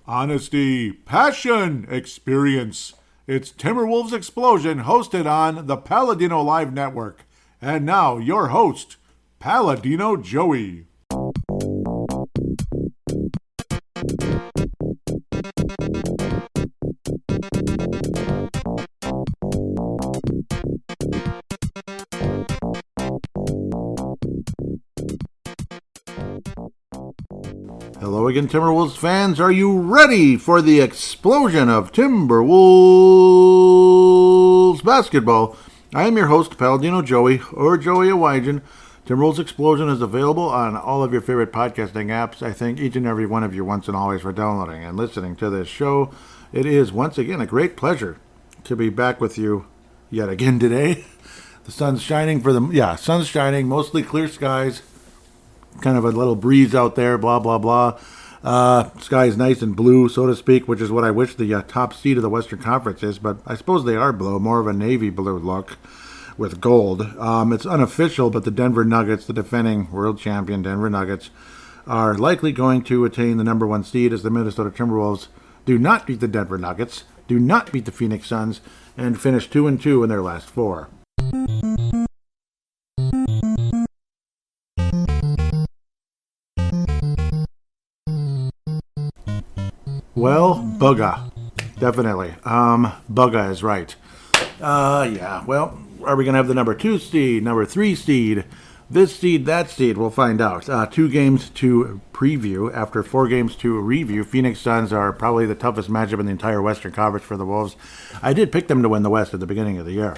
Honesty, passion, experience. It's Timberwolves Explosion, hosted on the Paladinolive network. And now, your host, Paladino Joey. Hello again, Timberwolves fans. Are you ready for the explosion of Timberwolves basketball? I am your host, Paladino Joey, or Joey Awajan. Timberwolves Explosion is available on all of your favorite podcasting apps. I thank each and every one of you once and always for downloading and listening to this show. It is once again a great pleasure to be back with you yet again today. The sun's shining sun's shining, mostly clear skies. Kind of a little breeze out there, blah, blah, blah. Sky is nice and blue, so to speak, which is what I wish the top seed of the Western Conference is, but I suppose they are blue, more of a navy blue look with gold. It's unofficial, but the Denver Nuggets, the defending world champion Denver Nuggets, are likely going to attain the number one seed as the Minnesota Timberwolves do not beat the Denver Nuggets, do not beat the Phoenix Suns, and finish 2-2 in their last four. Well, bugga. Definitely. Bugga is right. Well, are we going to have the number 2 seed, number 3 seed, this seed, that seed? We'll find out. 2 games to preview. After 4 games to review, Phoenix Suns are probably the toughest matchup in the entire Western Conference for the Wolves. I did pick them to win the West at the beginning of the year.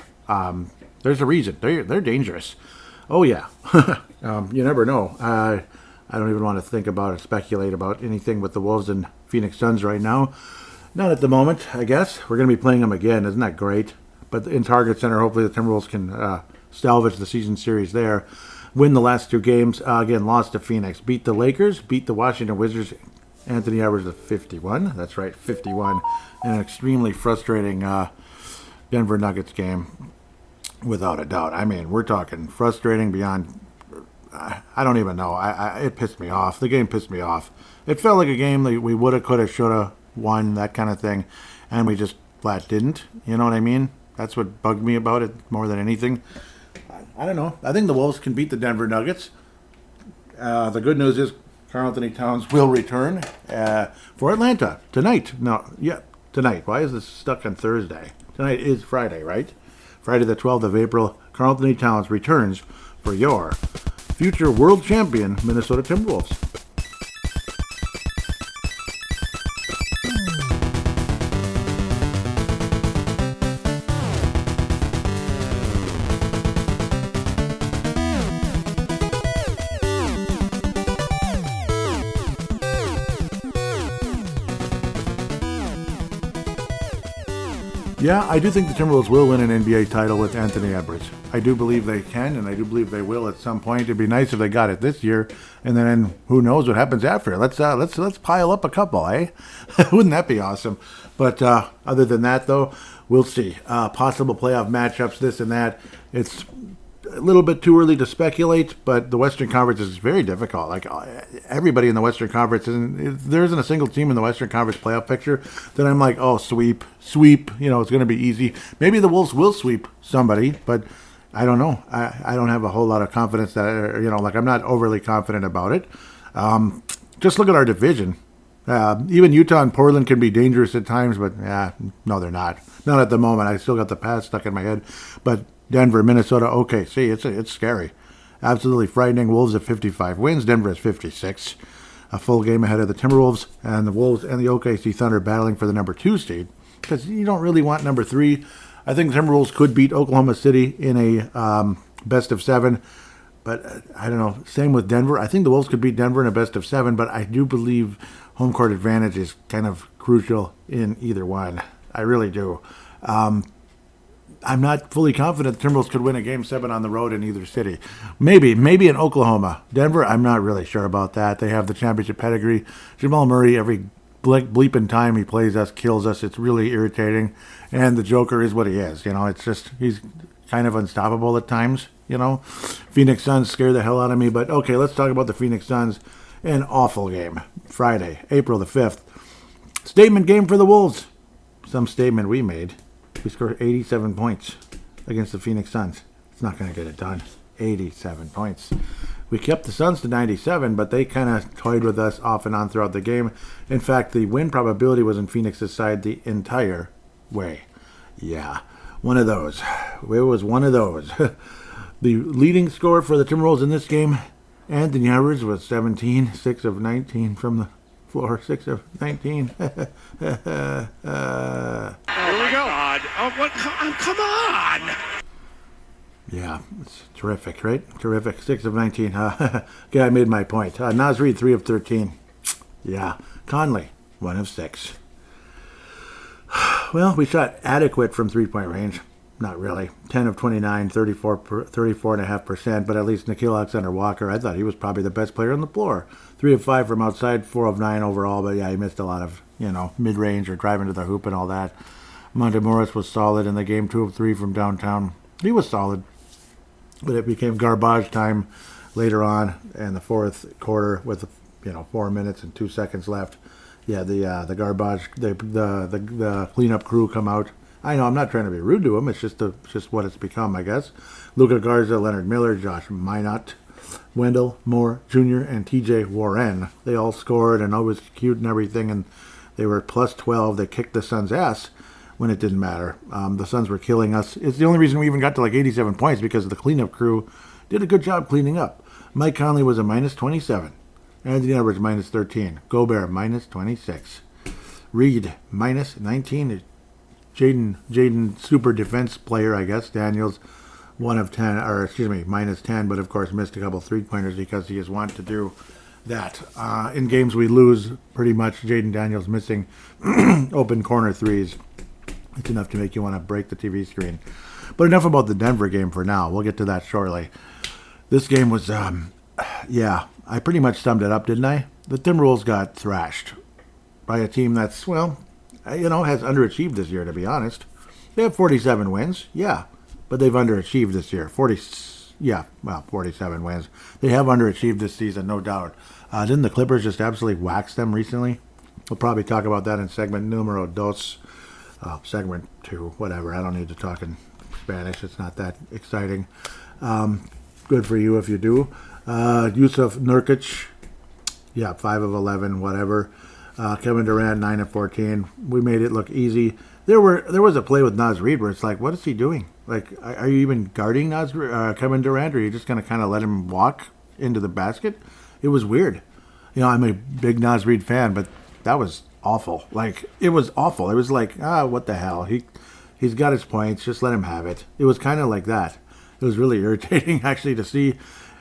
There's a reason. They're dangerous. Oh, yeah. You never know. I don't even want to think about or speculate about anything with the Wolves and Phoenix Suns right now. Not at the moment, I guess. We're going to be playing them again. Isn't that great? But in Target Center, hopefully the Timberwolves can salvage the season series there. Win the last 2 games. Again, lost to Phoenix. Beat the Lakers. Beat the Washington Wizards. Anthony averaged 51. That's right, 51. And an extremely frustrating Denver Nuggets game, without a doubt. I mean, we're talking frustrating beyond... I don't even know. It pissed me off. The game pissed me off. It felt like a game that we woulda, coulda, shoulda won, that kind of thing, and we just flat didn't. You know what I mean? That's what bugged me about it more than anything. I don't know. I think the Wolves can beat the Denver Nuggets. The good news is Karl Anthony Towns will return for Atlanta tonight. Tonight. Why is this stuck on Thursday? Tonight is Friday, right? Friday the 12th of April. Karl Anthony Towns returns for your future world champion Minnesota Timberwolves. Yeah, I do think the Timberwolves will win an NBA title with Anthony Edwards. I do believe they can, and I do believe they will at some point. It'd be nice if they got it this year, and then who knows what happens after. Let's pile up a couple, eh? Wouldn't that be awesome? But other than that, though, we'll see. Possible playoff matchups, this and that. It's a little bit too early to speculate, but the Western Conference is very difficult. Like everybody in the Western Conference, there isn't a single team in the Western Conference playoff picture that I'm like, oh, sweep. You know, it's going to be easy. Maybe the Wolves will sweep somebody, but I don't know. I don't have a whole lot of confidence that, I'm not overly confident about it. Just look at our division. Even Utah and Portland can be dangerous at times, but no, they're not. Not at the moment. I still got the past stuck in my head, but Denver, Minnesota, OKC, it's scary. Absolutely frightening. Wolves at 55 wins. Denver at 56. A full game ahead of the Timberwolves, and the Wolves and the OKC Thunder battling for the number 2 seed, because you don't really want number 3. I think the Timberwolves could beat Oklahoma City in a best of 7, but I don't know. Same with Denver. I think the Wolves could beat Denver in a best of 7, but I do believe home court advantage is kind of crucial in either one. I really do. I'm not fully confident the Timberwolves could win a Game 7 on the road in either city. Maybe in Oklahoma. Denver, I'm not really sure about that. They have the championship pedigree. Jamal Murray, every bleeping time he plays us, kills us. It's really irritating. And the Joker is what he is. It's just, he's kind of unstoppable at times, Phoenix Suns scare the hell out of me. But, okay, let's talk about the Phoenix Suns. An awful game. Friday, April the 5th. Statement game for the Wolves. Some statement we made. We scored 87 points against the Phoenix Suns. It's not going to get it done. 87 points. We kept the Suns to 97, but they kind of toyed with us off and on throughout the game. In fact, the win probability was in Phoenix's side the entire way. Yeah, one of those. It was one of those. The leading scorer for the Timberwolves in this game, Anthony Edwards, was 17, 6 of 19 from the floor, 6 of 19. Here we go. Come on. Yeah, it's terrific, right? Terrific. 6 of 19. Okay, I made my point. Naz Reid, 3 of 13. Yeah. Conley, 1 of 6. Well, we shot adequate from three-point range. Not really. 10 of 29, 34.5%, but at least Nickeil Alexander-Walker, I thought he was probably the best player on the floor. 3 of 5 from outside, 4 of 9 overall, but yeah, he missed a lot of, mid-range or driving to the hoop and all that. Monte Morris was solid in the game, 2 of 3 from downtown. He was solid. But it became garbage time later on in the fourth quarter with 4 minutes and 2 seconds left. Yeah, the garbage, the cleanup crew come out. I know I'm not trying to be rude to him. It's just what it's become, I guess. Luka Garza, Leonard Miller, Josh Minot, Wendell Moore Jr., and T.J. Warren. They all scored and always cute and everything, and they were plus 12. They kicked the Suns' ass when it didn't matter. The Suns were killing us. It's the only reason we even got to like 87 points because the cleanup crew did a good job cleaning up. Mike Conley was a minus 27. Anthony Edwards minus 13. Gobert minus 26. Reed minus 19. Jaden super defense player, I guess. Daniels minus 10, but of course missed a couple 3-pointers because he is wont to do that. In games we lose, pretty much Jaden Daniels missing open corner threes. It's enough to make you want to break the TV screen. But enough about the Denver game for now. We'll get to that shortly. This game was, I pretty much summed it up, didn't I? The Timberwolves got thrashed by a team that's, has underachieved this year, to be honest. They have 47 wins, but they've underachieved this year. 47 wins. They have underachieved this season, no doubt. Didn't the Clippers just absolutely wax them recently? We'll probably talk about that in segment numero dos. Segment 2, whatever. I don't need to talk in Spanish. It's not that exciting. Good for you if you do. Yusuf Nurkic, 5 of 11, whatever. Kevin Durant, 9 of 14. We made it look easy. There was a play with Naz Reid where it's like, what is he doing? Like, are you even guarding Kevin Durant, or are you just going to kind of let him walk into the basket? It was weird. I'm a big Naz Reid fan, but that was awful. Like, it was awful. It was like, what the hell? He's got his points. Just let him have it. It was kind of like that. It was really irritating, actually, to see.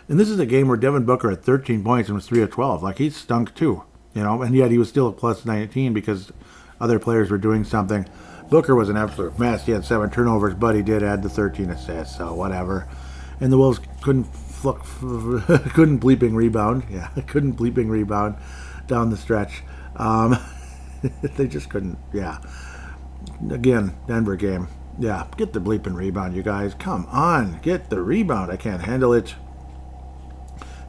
And this is a game where Devin Booker had 13 points and was 3 of 12. Like, he stunk, too. And yet he was still a plus 19 because other players were doing something. Booker was an absolute mess. He had 7 turnovers, but he did add the 13 assists, so whatever. And the Wolves couldn't bleeping rebound. Yeah, couldn't bleeping rebound down the stretch. They just couldn't, Again, Denver game. Yeah, get the bleeping rebound, you guys. Come on, get the rebound. I can't handle it.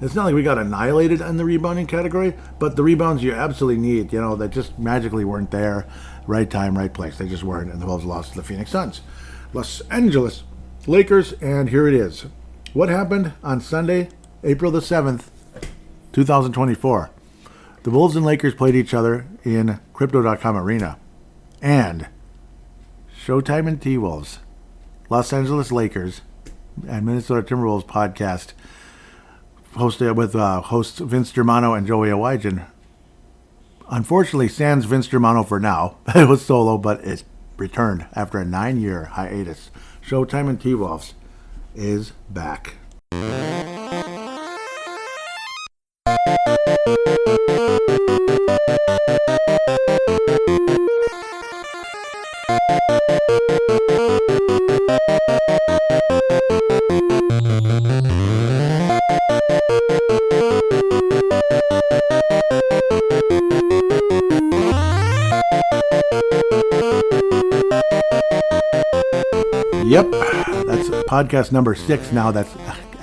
It's not like we got annihilated in the rebounding category, but the rebounds you absolutely need, that just magically weren't there. Right time, right place. They just weren't, and the Wolves lost to the Phoenix Suns. Los Angeles Lakers, and here it is. What happened on Sunday, April the 7th, 2024? The Wolves and Lakers played each other in Crypto.com Arena. And Showtime and T-Wolves, Los Angeles Lakers, and Minnesota Timberwolves podcast, hosted with hosts Vince Germano and Joey Awajan. Unfortunately, sans Vince Germano for now. It was solo, but it returned after a 9-year hiatus. Showtime and T-Wolves is back. Yep, that's podcast number 6 now. That's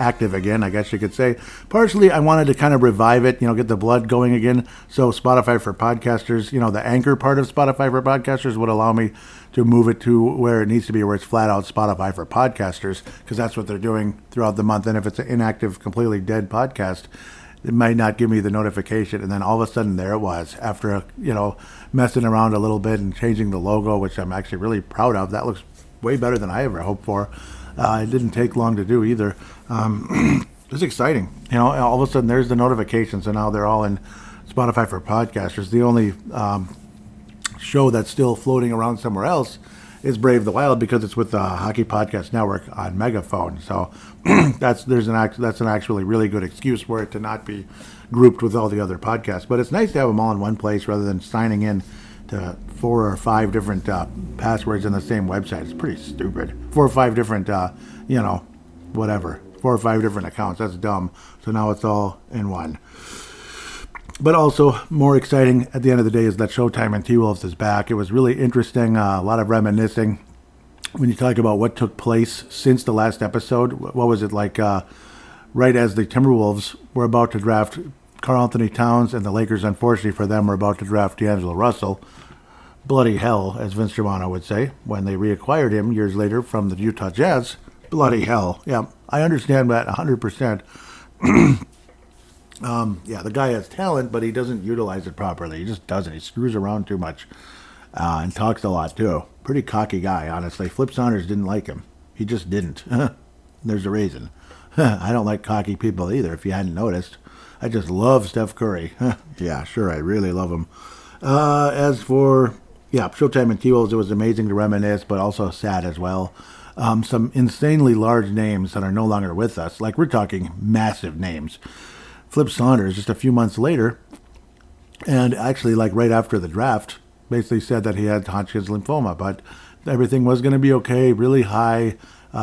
active again, I guess you could say. Partially, I wanted to kind of revive it, get the blood going again. So Spotify for Podcasters, the anchor part of Spotify for Podcasters would allow me to move it to where it needs to be, where it's flat out Spotify for Podcasters, because that's what they're doing throughout the month. And if it's an inactive, completely dead podcast, it might not give me the notification. And then all of a sudden there it was, after, messing around a little bit and changing the logo, which I'm actually really proud of. That looks way better than I ever hoped for. It didn't take long to do either. It's exciting. All of a sudden there's the notifications, and now they're all in Spotify for Podcasters. The only show that's still floating around somewhere else is Brave the Wild, because it's with the Hockey Podcast Network on Megaphone. So that's an actually really good excuse for it to not be grouped with all the other podcasts. But it's nice to have them all in one place rather than signing in to 4 or 5 different passwords in the same website. It's pretty stupid. 4 or 5 different, 4 or 5 different accounts. That's dumb. So now it's all in one. But also, more exciting at the end of the day is that Showtime and T-Wolves is back. It was really interesting, a lot of reminiscing. When you talk about what took place since the last episode, what was it like, right as the Timberwolves were about to draft Karl Anthony Towns, and the Lakers, unfortunately for them, were about to draft D'Angelo Russell. Bloody hell, as Vince Germano would say, when they reacquired him years later from the Utah Jazz. Bloody hell. Yeah, I understand that 100%. The guy has talent, but he doesn't utilize it properly. He just doesn't. He screws around too much and talks a lot, too. Pretty cocky guy, honestly. Flip Saunders didn't like him. He just didn't. There's a reason. I don't like cocky people either, if you hadn't noticed. I just love Steph Curry. Yeah, sure, I really love him. As for, Showtime and T-Wolves, it was amazing to reminisce, but also sad as well. Some insanely large names that are no longer with us. Like, we're talking massive names. Flip Saunders, just a few months later, and actually like right after the draft, basically said that he had Hodgkin's lymphoma, but everything was going to be okay, really high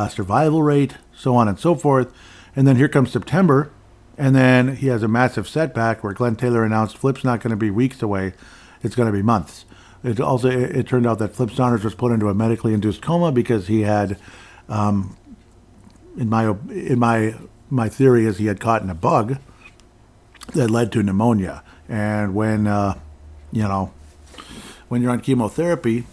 survival rate, so on and so forth. And then here comes September, and then he has a massive setback where Glenn Taylor announced Flip's not going to be weeks away, it's going to be months. It turned out that Flip Saunders was put into a medically induced coma because he had, in my theory is he had caught in a bug that led to pneumonia. And when you're on chemotherapy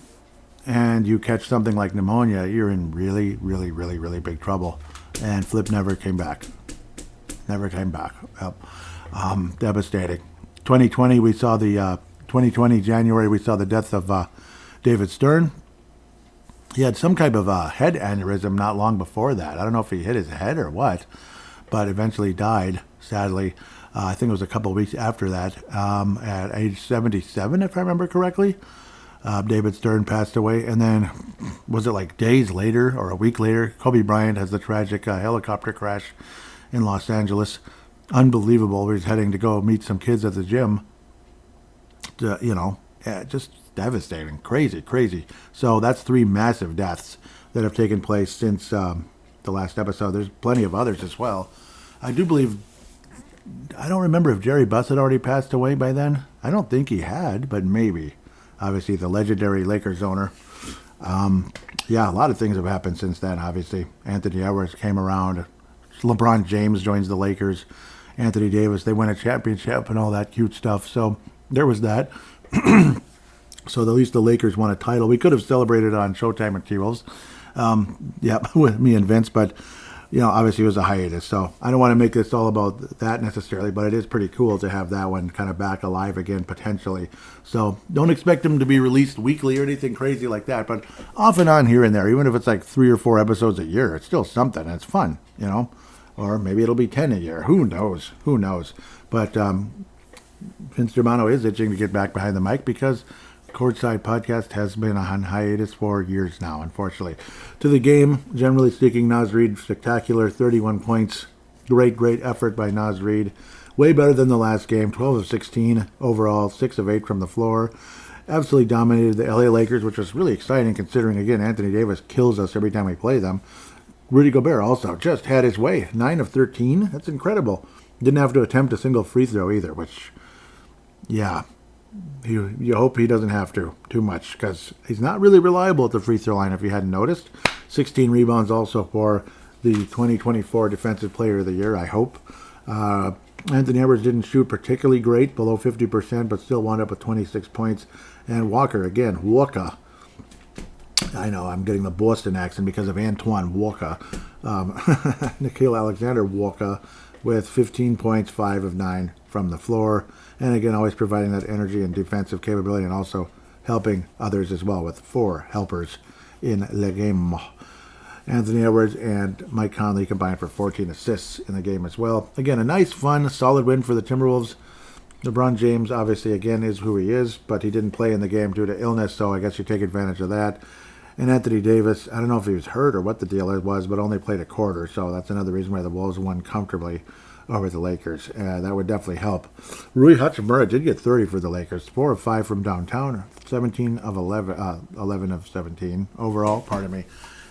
and you catch something like pneumonia, you're in really, really, really, really big trouble. And Flip never came back. Yep. Devastating. 2020, we saw the 2020 January, we saw the death of David Stern. He had some type of head aneurysm not long before that. I don't know if he hit his head or what, but eventually died, sadly. I think it was a couple of weeks after that, at age 77, if I remember correctly. David Stern passed away, and then was it like days later or a week later, Kobe Bryant has the tragic helicopter crash in Los Angeles. Unbelievable. He's heading to go meet some kids at the gym. Just devastating. Crazy. So that's 3 massive deaths that have taken place since the last episode. There's plenty of others as well. I don't remember if Jerry Buss had already passed away by then. I don't think he had, but maybe. Obviously, the legendary Lakers owner. A lot of things have happened since then, obviously. Anthony Edwards came around. LeBron James joins the Lakers. Anthony Davis, they win a championship and all that cute stuff. So there was that. So at least the Lakers won a title. We could have celebrated on Showtime and T-Wolves. With me and Vince, but obviously it was a hiatus, so I don't want to make this all about that necessarily, but it is pretty cool to have that one kind of back alive again, potentially. So don't expect them to be released weekly or anything crazy like that, but off and on here and there, even if it's like 3 or 4 episodes a year, it's still something, and it's fun, or maybe it'll be 10 a year. Who knows? But Vince Germano is itching to get back behind the mic because Courtside Podcast has been on hiatus for years now, unfortunately. To the game, generally speaking, Naz Reid, spectacular, 31 points. Great effort by Naz Reid. Way better than the last game, 12 of 16 overall, 6 of 8 from the floor. Absolutely dominated the LA Lakers, which was really exciting considering, again, Anthony Davis kills us every time we play them. Rudy Gobert also just had his way, 9 of 13. That's incredible. Didn't have to attempt a single free throw either, which, you hope he doesn't have to too much because he's not really reliable at the free throw line if you hadn't noticed. 16 rebounds also for the 2024 Defensive Player of the Year, I hope. Anthony Edwards didn't shoot particularly great, below 50%, but still wound up with 26 points. And Walker, again, Walker. I know, I'm getting the Boston accent because of Antoine Walker. Nikhil Alexander Walker with 15 points, 5 of 9 from the floor. And again, always providing that energy and defensive capability and also helping others as well with 4 helpers in the game. Anthony Edwards and Mike Conley combined for 14 assists in the game as well. Again, a nice, fun, solid win for the Timberwolves. LeBron James, obviously, again, is who he is, but he didn't play in the game due to illness, so I guess you take advantage of that. And Anthony Davis, I don't know if he was hurt or what the deal was, but only played a quarter, so that's another reason why the Wolves won comfortably over the Lakers. That would definitely help. Rui Hachimura did get 30 for the Lakers, 4 of 5 from downtown, 11 of 17 overall, pardon me.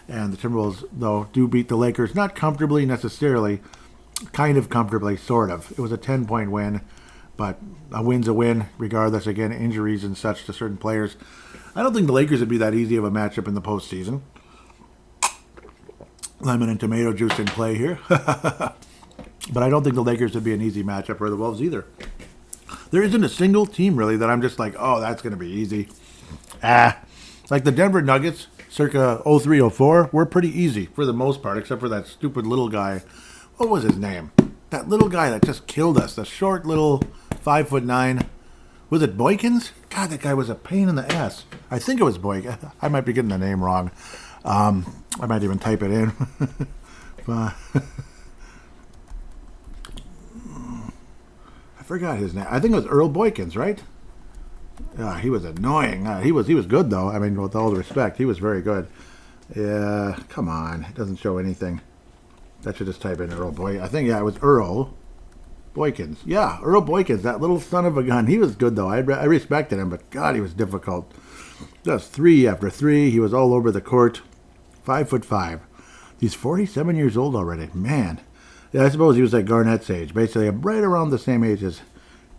And the Timberwolves, though, do beat the Lakers, not comfortably necessarily, kind of comfortably, sort of. It was a 10-point win, but a win's a win, regardless, again, injuries and such to certain players. I don't think the Lakers would be that easy of a matchup in the postseason. Lemon and tomato juice in play here. But I don't think the Lakers would be an easy matchup for the Wolves either. There isn't a single team, really, that I'm just like, oh, that's going to be easy. Like the Denver Nuggets, circa 03-04, were pretty easy for the most part, except for that stupid little guy. What was his name? That little guy that just killed us. The short little 5'9". Was it Boykins? God, that guy was a pain in the ass. I think it was Boykins. I might be getting the name wrong. I might even type it in. I forgot his name. I think it was Earl Boykins, right? He was annoying. He was good, though. I mean, with all the respect, he was very good. Yeah, come on. It doesn't show anything. That should just type in Earl Boykins. I think, it was Earl Boykins. Yeah, Earl Boykins, that little son of a gun. He was good, though. I respected him, but God, he was difficult. Just 3 after 3. He was all over the court. 5'5". He's 47 years old already. Man. Yeah, I suppose he was like Garnett's age. Basically, right around the same age as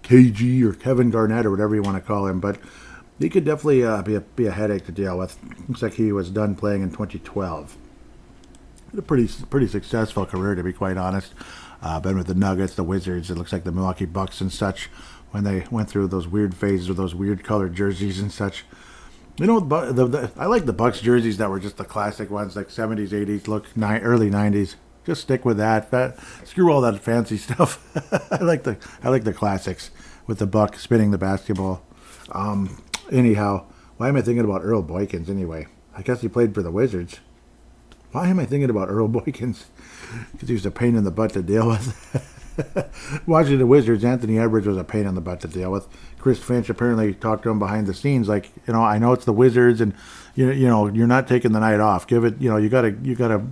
KG or Kevin Garnett or whatever you want to call him. But he could definitely be a headache to deal with. Looks like he was done playing in 2012. Had a pretty successful career, to be quite honest. Been with the Nuggets, the Wizards, it looks like the Milwaukee Bucks and such, when they went through those weird phases with those weird colored jerseys and such. You know, I like the Bucks jerseys that were just the classic ones, like 70s, 80s look, early 90s. Just stick with that. Screw all that fancy stuff. I like the classics with the Buck spinning the basketball. Anyhow, why am I thinking about Earl Boykins anyway? I guess he played for the Wizards. Why am I thinking about Earl Boykins? Because he was a pain in the butt to deal with. Watching the Wizards, Anthony Edwards was a pain in the butt to deal with. Chris Finch apparently talked to him behind the scenes, like, I know it's the Wizards, and you're not taking the night off. Give it, you gotta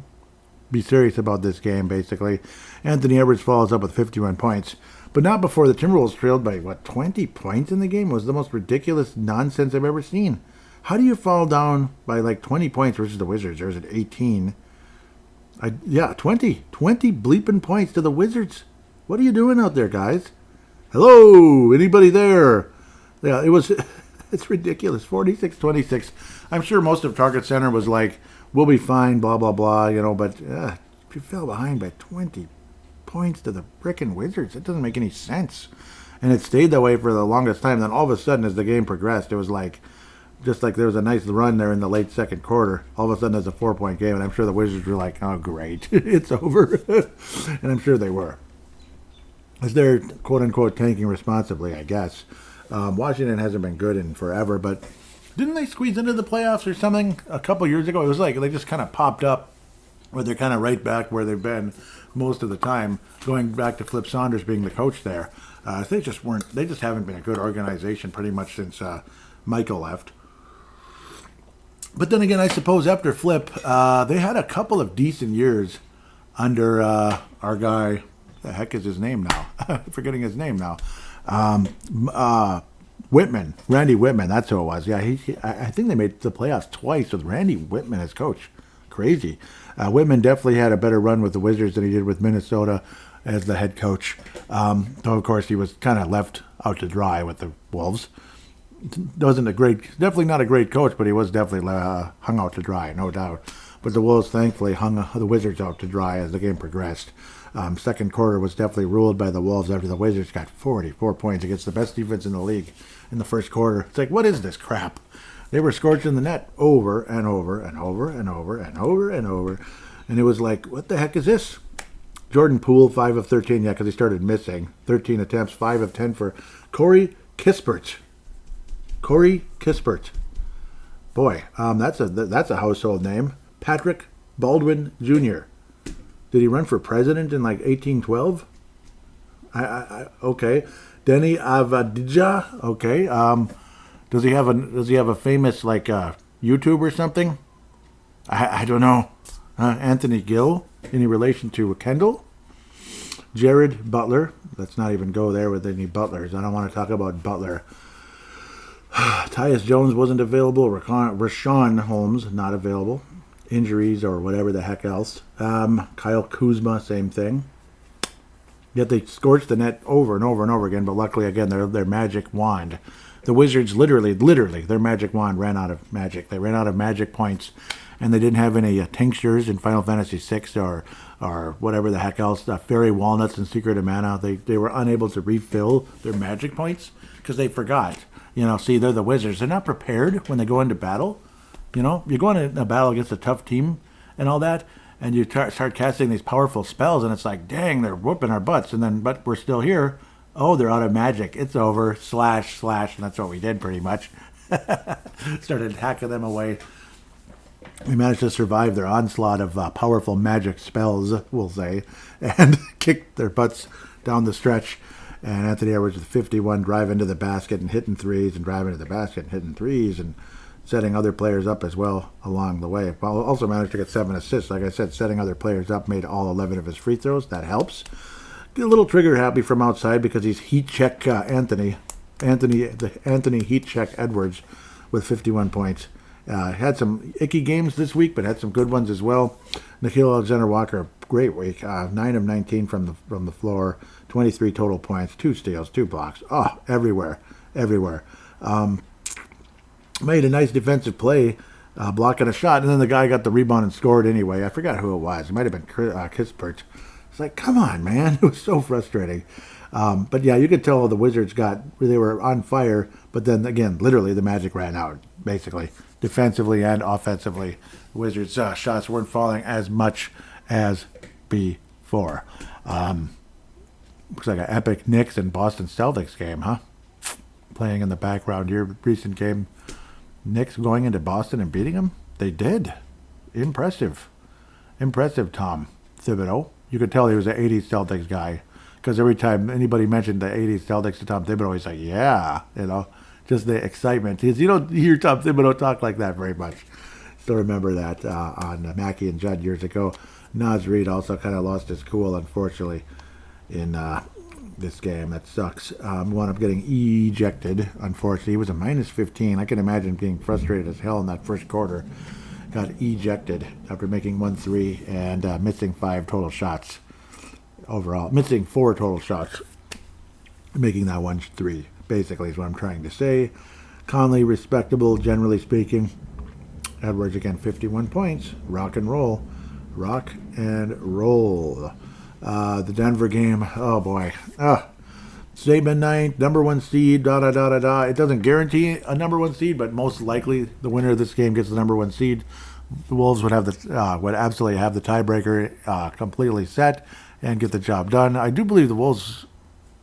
be serious about this game, basically. Anthony Edwards follows up with 51 points, but not before the Timberwolves trailed by 20 points in the game. It was the most ridiculous nonsense I've ever seen. How do you fall down by 20 points versus the Wizards? Or is it 18? 20 bleeping points to the Wizards. What are you doing out there, guys? Hello, anybody there? Yeah, it's ridiculous. 46-26. I'm sure most of Target Center was like, we'll be fine, blah, blah, blah, but if you fell behind by 20 points to the frickin' Wizards, it doesn't make any sense. And it stayed that way for the longest time. Then all of a sudden, as the game progressed, it was just like there was a nice run there in the late second quarter. All of a sudden, there's a 4-point game, and I'm sure the Wizards were like, oh, great, it's over. And I'm sure they were. As they're, quote-unquote, tanking responsibly, I guess. Washington hasn't been good in forever, but didn't they squeeze into the playoffs or something a couple years ago? It was like they just kind of popped up, where they're kind of right back where they've been most of the time, going back to Flip Saunders being the coach there. They just haven't been a good organization pretty much since Michael left. But then again, I suppose after Flip, they had a couple of decent years under our guy. The heck is his name now? I'm forgetting his name now. Whitman, Randy Whitman. That's who it was. Yeah, I think they made the playoffs twice with Randy Whitman as coach. Crazy. Whitman definitely had a better run with the Wizards than he did with Minnesota as the head coach. Though of course he was kind of left out to dry with the Wolves. Definitely not a great coach, but he was definitely hung out to dry, no doubt. But the Wolves thankfully hung the Wizards out to dry as the game progressed. Second quarter was definitely ruled by the Wolves after the Wizards got 44 points against the best defense in the league in the first quarter. It's like, what is this crap? They were scorching the net over and over and over and over and over and over. And it was like, what the heck is this? Jordan Poole, 5 of 13, yeah, because he started missing. 13 attempts, 5 of 10 for Corey Kispert. Corey Kispert. Boy, that's a household name. Patrick Baldwin Jr. Did he run for president in like 1812? Okay. Denny Avadija. Okay. Does he have a famous like YouTube or something? I don't know. Anthony Gill. Any relation to Kendall? Jared Butler. Let's not even go there with any Butlers. I don't want to talk about Butler. Tyus Jones wasn't available. Rashawn Holmes not available. Injuries or whatever the heck else. Kyle Kuzma, same thing. Yet they scorched the net over and over and over again, but luckily, again, their magic wand. The Wizards literally, their magic wand ran out of magic. They ran out of magic points, and they didn't have any tinctures in Final Fantasy VI or whatever the heck else, fairy walnuts and secret of mana. They were unable to refill their magic points because they forgot. See, they're the Wizards. They're not prepared when they go into battle. You go into a battle against a tough team and all that, and you start casting these powerful spells, and it's like, dang, they're whooping our butts, but we're still here. Oh, they're out of magic. It's over. Slash, and that's what we did pretty much. Started hacking them away. We managed to survive their onslaught of powerful magic spells, we'll say, and kicked their butts down the stretch. And Anthony Edwards with 51, driving to the basket and hitting threes, and driving to the basket and hitting threes, and setting other players up as well along the way. Also managed to get 7 assists. Like I said, setting other players up, made all 11 of his free throws. That helps. Get a little trigger happy from outside because he's heat check Anthony heat check Edwards with 51 points. Had some icky games this week, but had some good ones as well. Nickeil Alexander-Walker, great week. 9 of 19 from the floor, 23 total points, 2 steals, 2 blocks. Oh, everywhere. Made a nice defensive play, blocking a shot, and then the guy got the rebound and scored anyway. I forgot who it was. It might have been Kispert. It's like, come on, man. It was so frustrating. But yeah, you could tell the Wizards they were on fire, but then again, literally the magic ran out, basically. Defensively and offensively, the Wizards' shots weren't falling as much as before. Looks like an epic Knicks and Boston Celtics game, huh? Playing in the background here, recent game. Knicks going into Boston and beating them? They did. Impressive, Tom Thibodeau. You could tell he was an 80s Celtics guy because every time anybody mentioned the 80s Celtics to Tom Thibodeau, he's like, yeah, just the excitement. Because you don't hear Tom Thibodeau talk like that very much. Still remember that on Mackey and Judd years ago. Naz Reid also kind of lost his cool, unfortunately, in this game. That sucks. Wound up getting ejected, unfortunately. He was a minus 15. I can imagine being frustrated as hell in that first quarter. Got ejected after making 1 3 and missing 5 total shots overall. Missing 4 total shots. Making that 1 3, basically, is what I'm trying to say. Conley, respectable, generally speaking. Edwards, again, 51 points. Rock and roll. The Denver game, oh boy. Statement 9, number 1 seed, It doesn't guarantee a number 1 seed, but most likely the winner of this game gets the number 1 seed. The Wolves would absolutely have the tiebreaker completely set and get the job done. I do believe the Wolves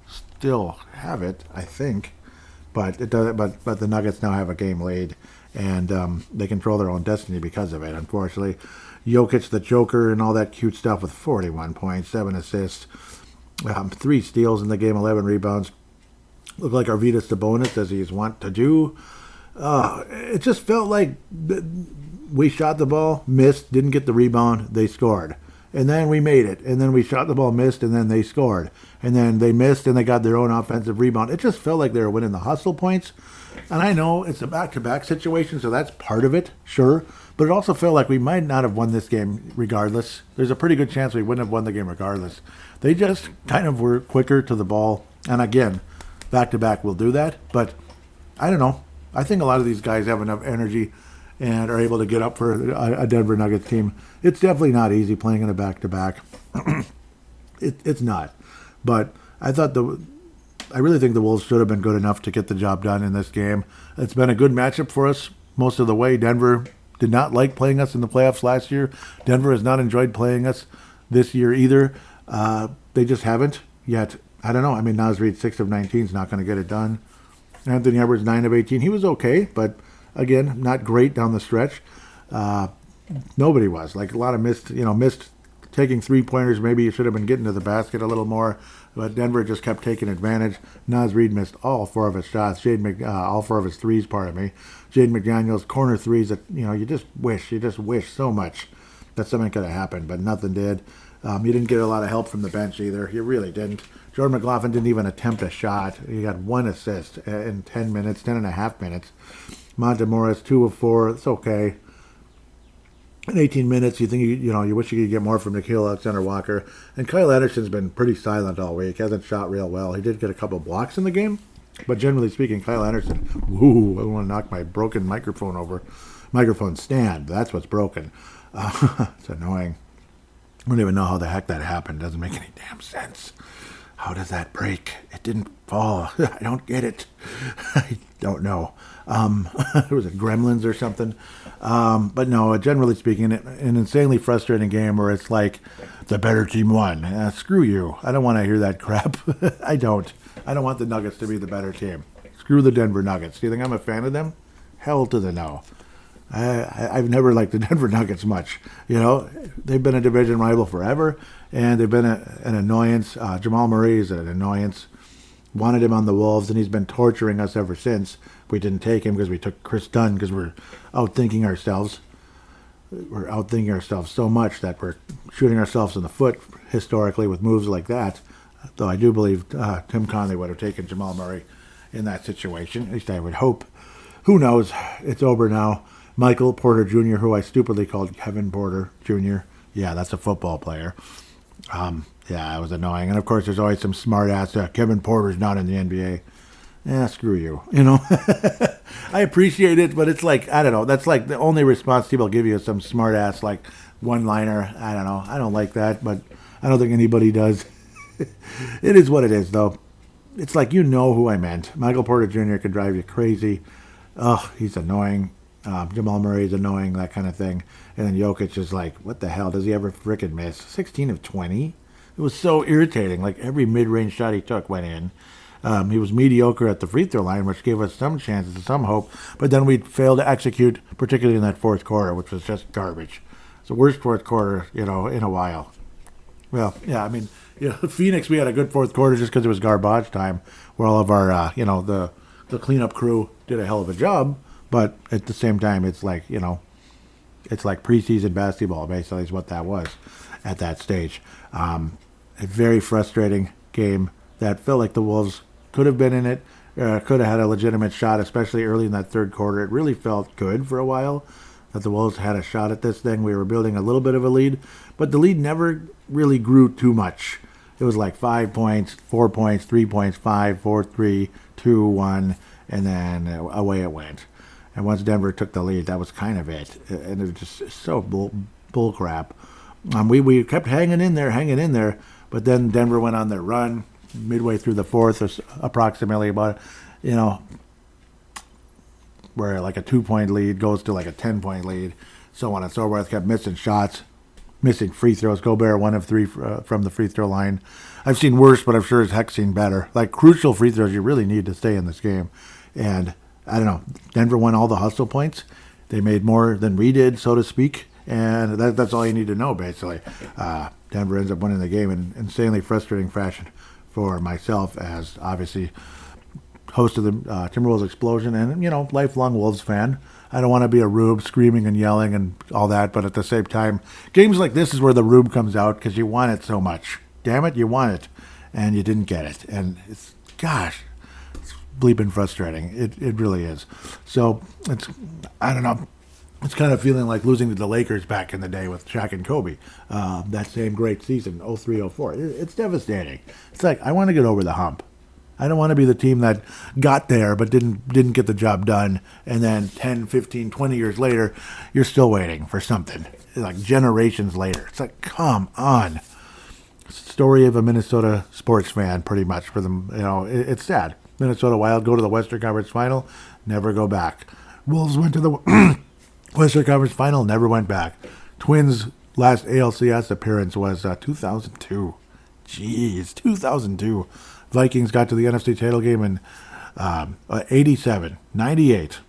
still have it, I think, but it doesn't. But the Nuggets now have a game laid, and they control their own destiny because of it. Unfortunately, Jokic the Joker and all that cute stuff with 41 points, 7 assists, 3 steals in the game, 11 rebounds. Looked like Arvydas Sabonis, as he's wont to do. It just felt like we shot the ball, missed, didn't get the rebound, they scored. And then we made it. And then we shot the ball, missed, and then they scored. And then they missed, and they got their own offensive rebound. It just felt like they were winning the hustle points. And I know it's a back-to-back situation, so that's part of it, sure. But it also felt like we might not have won this game regardless. There's a pretty good chance we wouldn't have won the game regardless. They just kind of were quicker to the ball. And again, back-to-back will do that. But I don't know. I think a lot of these guys have enough energy and are able to get up for a Denver Nuggets team. It's definitely not easy playing in a back-to-back. It's not. But I really think the Wolves should have been good enough to get the job done in this game. It's been a good matchup for us most of the way. Denver did not like playing us in the playoffs last year. Denver has not enjoyed playing us this year either. They just haven't yet. I don't know. I mean, Naz Reid, 6 of 19 is not going to get it done. Anthony Edwards, 9 of 18. He was okay, but again, not great down the stretch. Nobody was. Like a lot of missed taking 3-pointers. Maybe you should have been getting to the basket a little more, but Denver just kept taking advantage. Naz Reid missed all 4 of his shots. All 4 of his threes, pardon me. Jaden McDaniels, corner threes that, you just wish so much that something could have happened, but nothing did. You didn't get a lot of help from the bench either. You really didn't. Jordan McLaughlin didn't even attempt a shot. He got 1 assist in 10 and a half minutes. Monte Morris, 2 of 4. It's okay. In 18 minutes, you think you wish you could get more from Nickeil Alexander-Walker. And Kyle Anderson's been pretty silent all week. Hasn't shot real well. He did get a couple blocks in the game, but generally speaking, Kyle Anderson. I want to knock my broken microphone over. Microphone stand. That's what's broken. It's annoying. I don't even know how the heck that happened. Doesn't make any damn sense. How does that break? It didn't fall. I don't get it. I don't know. Was it Gremlins or something? But no, generally speaking, an insanely frustrating game where it's like the better team won. Screw you. I don't want to hear that crap. I don't want the Nuggets to be the better team. Screw the Denver Nuggets. Do you think I'm a fan of them? Hell to the no. I've never liked the Denver Nuggets much. They've been a division rival forever, and they've been an annoyance. Jamal Murray is an annoyance. Wanted him on the Wolves, and he's been torturing us ever since. We didn't take him because we took Chris Dunn because we're outthinking ourselves. We're outthinking ourselves so much that we're shooting ourselves in the foot historically with moves like that. Though I do believe Tim Conley would have taken Jamal Murray in that situation. At least I would hope. Who knows? It's over now. Michael Porter Jr., who I stupidly called Kevin Porter Jr. Yeah, that's a football player. Yeah, it was annoying. And, of course, there's always some smart-ass, Kevin Porter's not in the NBA. Yeah, screw you, I appreciate it, but it's like, I don't know. That's like the only response people give you is some smart-ass, like, one-liner. I don't know. I don't like that, but I don't think anybody does. It is what it is, though. It's like, who I meant. Michael Porter Jr. could drive you crazy. Oh, he's annoying. Jamal Murray's annoying, that kind of thing. And then Jokic is like, what the hell? Does he ever frickin' miss? 16 of 20? It was so irritating. Like, every mid-range shot he took went in. He was mediocre at the free throw line, which gave us some chances, some hope. But then we failed to execute, particularly in that fourth quarter, which was just garbage. It's the worst fourth quarter, in a while. Well, yeah, I mean, Phoenix, we had a good fourth quarter just because it was garbage time, where all of our, the cleanup crew did a hell of a job. But at the same time, it's like, it's like preseason basketball, basically, is what that was at that stage. A very frustrating game that felt like the Wolves could have been in it, could have had a legitimate shot, especially early in that third quarter. It really felt good for a while that the Wolves had a shot at this thing. We were building a little bit of a lead, but the lead never really grew too much. It was like 5 points, 4 points, 3 points, 5, 4, 3, 2, 1, and then away it went. And once Denver took the lead, that was kind of it. And it was just so bull crap. We kept hanging in there, but then Denver went on their run midway through the fourth, or approximately about, where like a 2-point lead goes to like a 10-point lead, so on and so forth. Kept missing shots, missing free throws. Gobert 1 of 3 from the free throw line. I've seen worse, but I've sure as heck seen better. Like crucial free throws you really need to stay in this game. And I don't know, Denver won all the hustle points. They made more than we did, so to speak. And that's all you need to know, basically. Denver ends up winning the game in insanely frustrating fashion for myself as, obviously, host of the Timberwolves Explosion and, lifelong Wolves fan. I don't want to be a rube screaming and yelling and all that, but at the same time, games like this is where the rube comes out because you want it so much. Damn it, you want it, and you didn't get it. And it's bleeping frustrating. It really is. So I don't know. It's kind of feeling like losing to the Lakers back in the day with Shaq and Kobe. That same great season, 03-04. It's devastating. It's like, I want to get over the hump. I don't want to be the team that got there but didn't get the job done, and then 10, 15, 20 years later, you're still waiting for something. Like generations later. It's like, come on. Story of a Minnesota sports fan, pretty much, for them. It's sad. Minnesota Wild go to the Western Conference Final, never go back. Wolves went to the Western Conference Final, never went back. Twins' last ALCS appearance was 2002. Jeez, 2002. Vikings got to the NFC title game in 87, 98.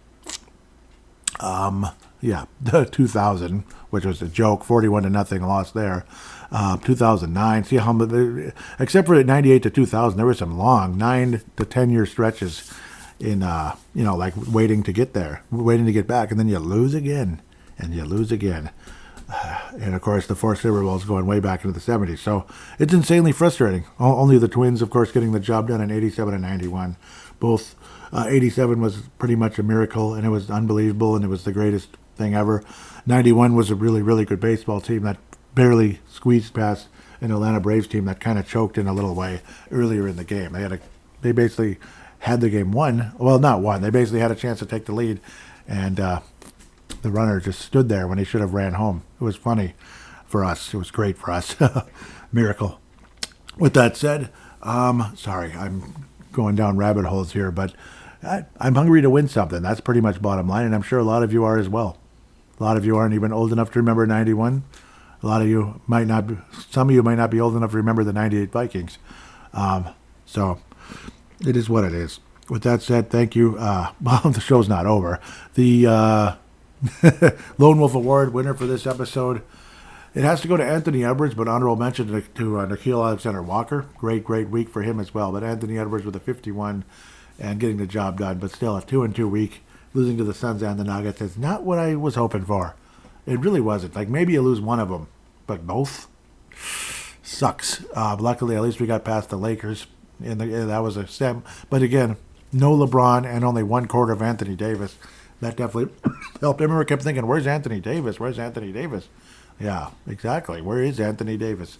Yeah, 2000, which was a joke, 41-0 loss there. 2009. See how except for 98 to 2000, there were some long 9 to 10 year stretches in like waiting to get there, waiting to get back, and then you lose again, and you lose again. And of course, the 4 Super Bowls going way back into the 70s. So it's insanely frustrating. Only the Twins, of course, getting the job done in 87 and 91. Both 87 was pretty much a miracle, and it was unbelievable, and it was the greatest thing ever. 91 was a really, really good baseball team that barely squeezed past an Atlanta Braves team that kind of choked in a little way earlier in the game. They basically had the game won. Well, not won. They basically had a chance to take the lead, and the runner just stood there when he should have ran home. It was funny for us. It was great for us. Miracle. With that said, sorry, I'm going down rabbit holes here, but I'm hungry to win something. That's pretty much bottom line, and I'm sure a lot of you are as well. A lot of you aren't even old enough to remember 91. A lot of you might not be, some of you might not be old enough to remember the 98 Vikings. So it is what it is. With that said, thank you. Well, the show's not over. The Lone Wolf Award winner for this episode, it has to go to Anthony Edwards, but honorable mention to Nikhil Alexander-Walker. Great week for him as well. But Anthony Edwards with a 51 and getting the job done. But still, a 2-2 week. Losing to the Suns and the Nuggets is not what I was hoping for. It really wasn't. Like, maybe you lose one of them, but both sucks. Luckily, at least we got past the Lakers. And that was a stem. But again, no LeBron and only 1 quarter of Anthony Davis. That definitely helped. I remember I kept thinking, where's Anthony Davis? Where's Anthony Davis? Yeah, exactly. Where is Anthony Davis?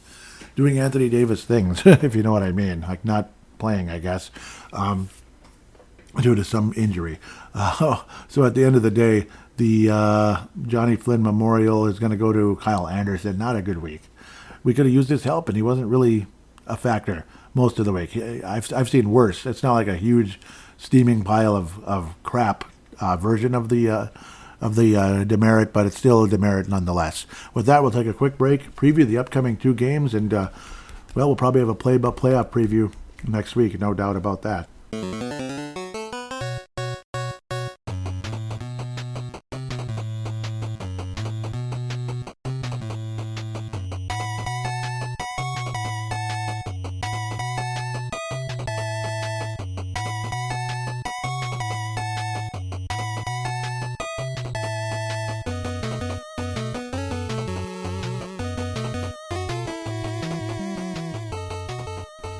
Doing Anthony Davis things, if you know what I mean. Like not playing, I guess, due to some injury. So at the end of the day, the Johnny Flynn Memorial is going to go to Kyle Anderson. Not a good week. We could have used his help, and he wasn't really a factor most of the week. I've seen worse. It's not like a huge steaming pile of crap version of the demerit, but it's still a demerit nonetheless. With that, we'll take a quick break, preview the upcoming 2 games, and we'll probably have a playoff preview next week, no doubt about that.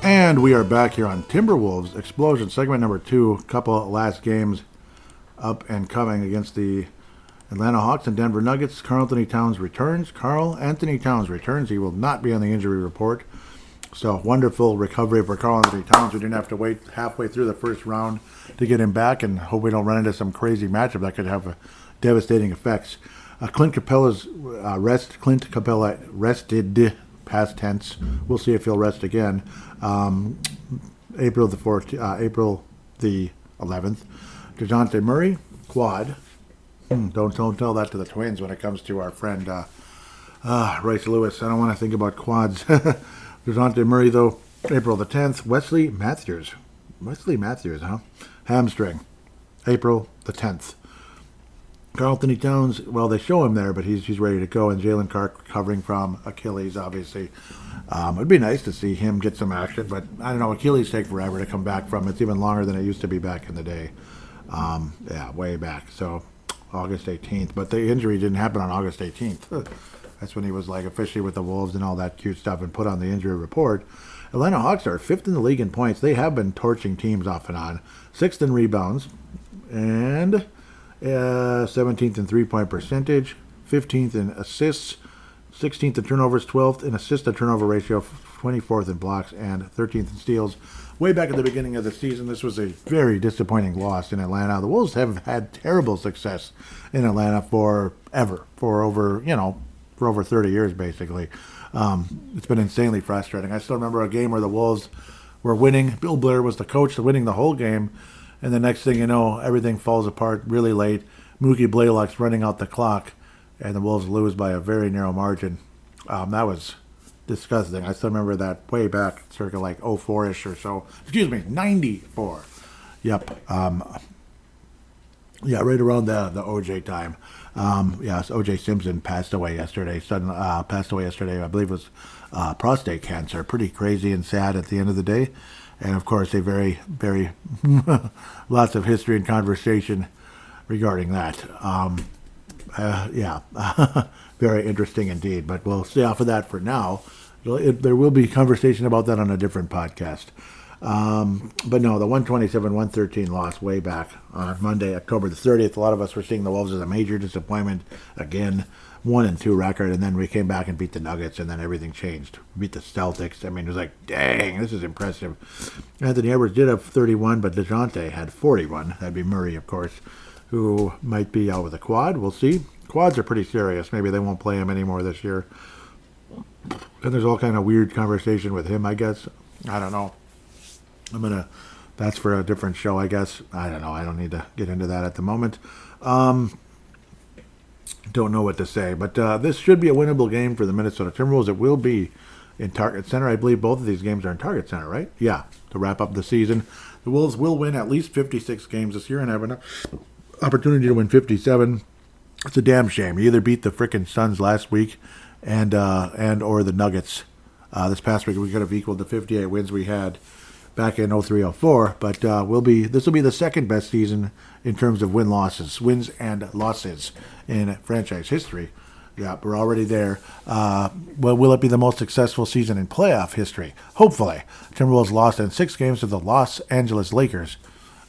And we are back here on Timberwolves Explosion, segment number 2. Couple last games up and coming against the Atlanta Hawks and Denver Nuggets. Karl Anthony Towns returns. He will not be on the injury report. So wonderful recovery for Karl Anthony Towns. We didn't have to wait halfway through the first round to get him back, and hope we don't run into some crazy matchup that could have devastating effects. Clint Capella's rest. Clint Capella rested. Past tense. We'll see if he'll rest again. April the 11th. DeJounte Murray, quad. Don't tell that to the Twins when it comes to our friend Rice Lewis. I don't want to think about quads. DeJounte Murray, though, April the 10th. Wesley Matthews, huh? Hamstring, April the 10th. Karl Anthony Towns, well, they show him there, but he's ready to go. And Jalen Clark recovering from Achilles, obviously. It'd be nice to see him get some action, but I don't know. Achilles take forever to come back from. It's even longer than it used to be back in the day. Way back. So August 18th. But the injury didn't happen on August 18th. That's when he was like officially with the Wolves and all that cute stuff and put on the injury report. Atlanta Hawks are 5th in the league in points. They have been torching teams off and on. 6th in rebounds. And 17th in 3-point percentage, 15th in assists, 16th in turnovers, 12th in assist to turnover ratio, 24th in blocks, and 13th in steals. Way back at the beginning of the season, this was a very disappointing loss in Atlanta. The Wolves have had terrible success in Atlanta for over 30 years, basically. It's been insanely frustrating. I still remember a game where the Wolves were winning. Bill Blair was the coach, winning the whole game. And the next thing you know, everything falls apart really late. Mookie Blaylock's running out the clock, and the Wolves lose by a very narrow margin. That was disgusting. I still remember that way back, circa like 04-ish or so. 94. Yep. Yeah, right around the OJ time. Yes, OJ Simpson passed away yesterday. I believe it was prostate cancer. Pretty crazy and sad at the end of the day. And of course, a very, very lots of history and conversation regarding that. Very interesting indeed. But we'll stay off of that for now. There will be conversation about that on a different podcast. But no, the 127-113 loss way back on Monday, October the 30th. A lot of us were seeing the Wolves as a major disappointment. Again, 1-2 record, and then we came back and beat the Nuggets, and then everything changed. Beat the Celtics. I mean, it was like, dang, this is impressive. Anthony Edwards did have 31, but DeJounte had 41. That'd be Murray, of course, who might be out with a quad. We'll see. Quads are pretty serious. Maybe they won't play him anymore this year. And there's all kind of weird conversation with him, I guess. I don't know. That's for a different show, I guess. I don't know. I don't need to get into that at the moment. Don't know what to say, but this should be a winnable game for the Minnesota Timberwolves. It will be in Target Center. I believe both of these games are in Target Center, right? Yeah, to wrap up the season. The Wolves will win at least 56 games this year and have an opportunity to win 57. It's a damn shame. You either beat the frickin' Suns last week and or the Nuggets. This past week we could have equaled the 58 wins we had back in 03-04, but this will be the second best season in terms of wins and losses in franchise history. Yeah, we're already there. Well, will it be the most successful season in playoff history? Hopefully. Timberwolves lost in 6 games to the Los Angeles Lakers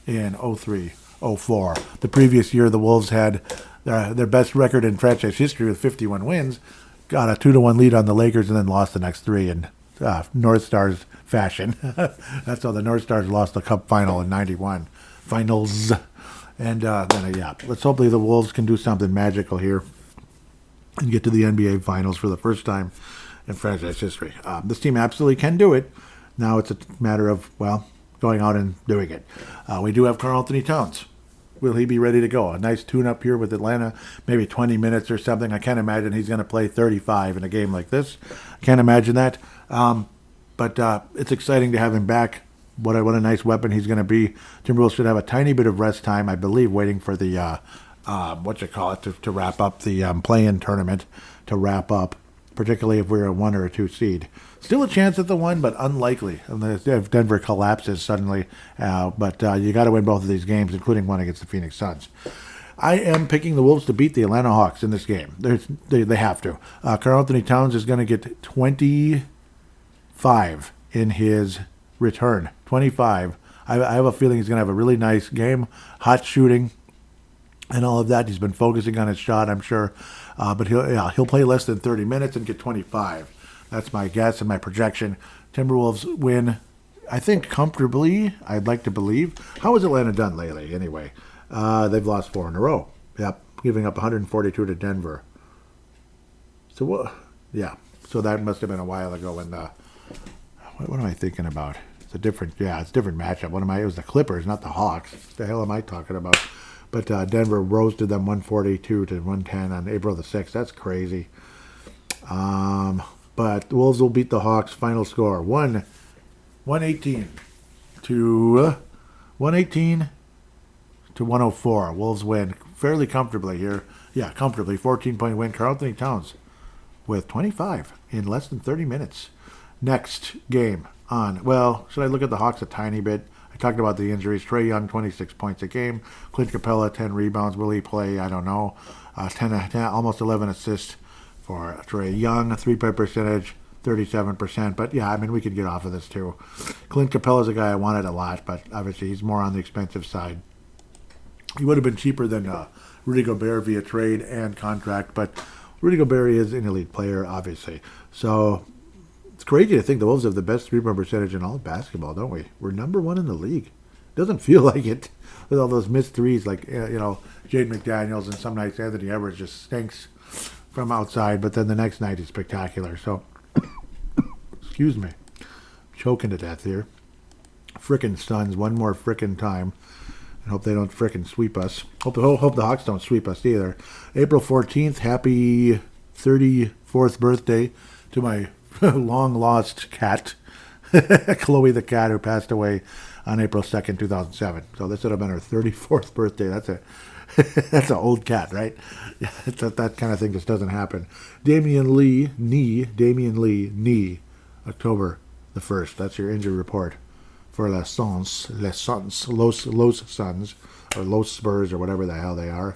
in 03-04. The previous year, the Wolves had their best record in franchise history with 51 wins, got a 2-1 lead on the Lakers, and then lost the next 3 in North Stars fashion. That's how the North Stars lost the Cup final in 91. Finals. And let's hopefully the Wolves can do something magical here and get to the NBA Finals for the first time in franchise history. This team absolutely can do it. Now it's a matter of, going out and doing it. We do have Karl Anthony Towns. Will he be ready to go? A nice tune-up here with Atlanta, maybe 20 minutes or something. I can't imagine he's going to play 35 in a game like this. I can't imagine that. But it's exciting to have him back. What a nice weapon he's going to be. Timberwolves should have a tiny bit of rest time, I believe, waiting for the, to wrap up the play-in tournament, to wrap up, particularly if we're a 1 or a 2 seed. Still a chance at the 1, but unlikely if Denver collapses suddenly. But you got to win both of these games, including one against the Phoenix Suns. I am picking the Wolves to beat the Atlanta Hawks in this game. They have to. Karl Anthony Towns is going to get 25 in his return. 25. I have a feeling he's going to have a really nice game. Hot shooting and all of that. He's been focusing on his shot, I'm sure. But he'll play less than 30 minutes and get 25. That's my guess and my projection. Timberwolves win, I think, comfortably. I'd like to believe. How has Atlanta done lately, anyway? They've lost 4 in a row. Yep, giving up 142 to Denver. So, So that must have been a while ago when what am I thinking about? It's a different matchup. It was the Clippers, not the Hawks. What the hell am I talking about? But Denver roasted them 142 to 110 on April the 6th. That's crazy. But the Wolves will beat the Hawks. Final score 118 to 104. Wolves win fairly comfortably here. Yeah, comfortably. 14-point win. Karl Anthony Towns with 25 in less than 30 minutes. Next game on. Should I look at the Hawks a tiny bit? I talked about the injuries. Trae Young, 26 points a game. Clint Capella, 10 rebounds. Will he play? I don't know. 10, almost 11 assists for Trae Young. 3-point percentage, 37%. But, we could get off of this, too. Clint Capella's a guy I wanted a lot, but obviously he's more on the expensive side. He would have been cheaper than Rudy Gobert via trade and contract, but Rudy Gobert is an elite player, obviously. So it's crazy to think the Wolves have the best three-point percentage in all of basketball, don't we? We're number one in the league. Doesn't feel like it with all those missed threes, like Jade McDaniels, and some nights Anthony Edwards just stinks from outside, but then the next night is spectacular. So, excuse me, choking to death here. Frickin' Suns, one more frickin' time. And hope they don't frickin' sweep us. Hope the Hawks don't sweep us either. April 14th, happy 34th birthday to my long-lost cat, Chloe the cat, who passed away on April 2nd, 2007. So this would have been her 34th birthday. That's an old cat, right? Yeah, that kind of thing just doesn't happen. Damian Lee, knee, October the 1st. That's your injury report for Los Suns, or Los Spurs, or whatever the hell they are.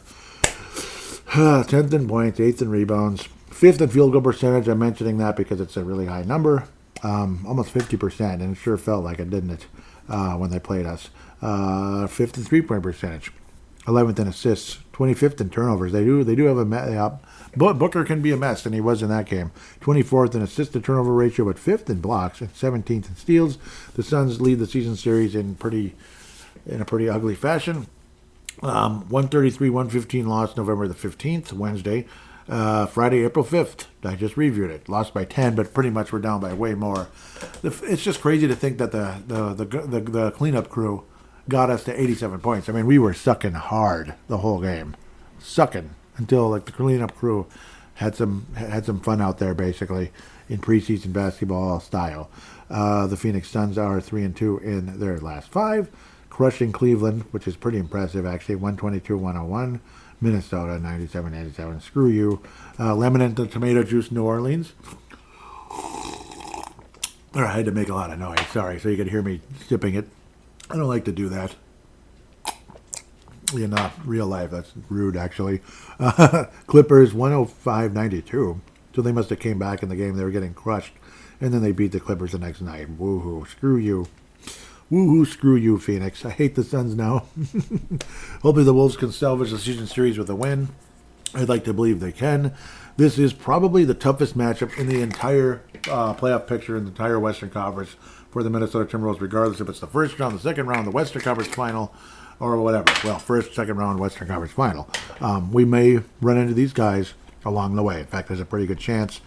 10th in points, 8th in rebounds, 5th in field goal percentage. I'm mentioning that because it's a really high number, almost 50%, and it sure felt like it, didn't it, when they played us. 5th in three-point percentage, 11th in assists, 25th in turnovers. They do have a mess. Booker can be a mess, and he was in that game. 24th in assist to turnover ratio, but 5th in blocks and 17th in steals. The Suns lead the season series in a pretty ugly fashion. 133-115 loss November the 15th, Wednesday. Friday, April 5th. I just reviewed it. Lost by 10, but pretty much we're down by way more. It's just crazy to think that the cleanup crew got us to 87 points. I mean, we were sucking hard the whole game. Sucking. Until the cleanup crew had some fun out there, basically, in preseason basketball style. The Phoenix Suns are 3-2 in their last 5, crushing Cleveland, which is pretty impressive, actually, 122-101. Minnesota, 97-87. Screw you. Lemon and tomato juice, New Orleans. I had to make a lot of noise, sorry, so you could hear me sipping it. I don't like to do that. In real life, that's rude, actually. Clippers, 105-92. So they must have came back in the game. They were getting crushed. And then they beat the Clippers the next night. Woohoo. Screw you. Woohoo, screw you, Phoenix. I hate the Suns now. Hopefully the Wolves can salvage the season series with a win. I'd like to believe they can. This is probably the toughest matchup in the entire playoff picture in the entire Western Conference for the Minnesota Timberwolves, regardless if it's the first round, the second round, the Western Conference final, or whatever. Well, first, second round, Western Conference final. We may run into these guys along the way. In fact, there's a pretty good chance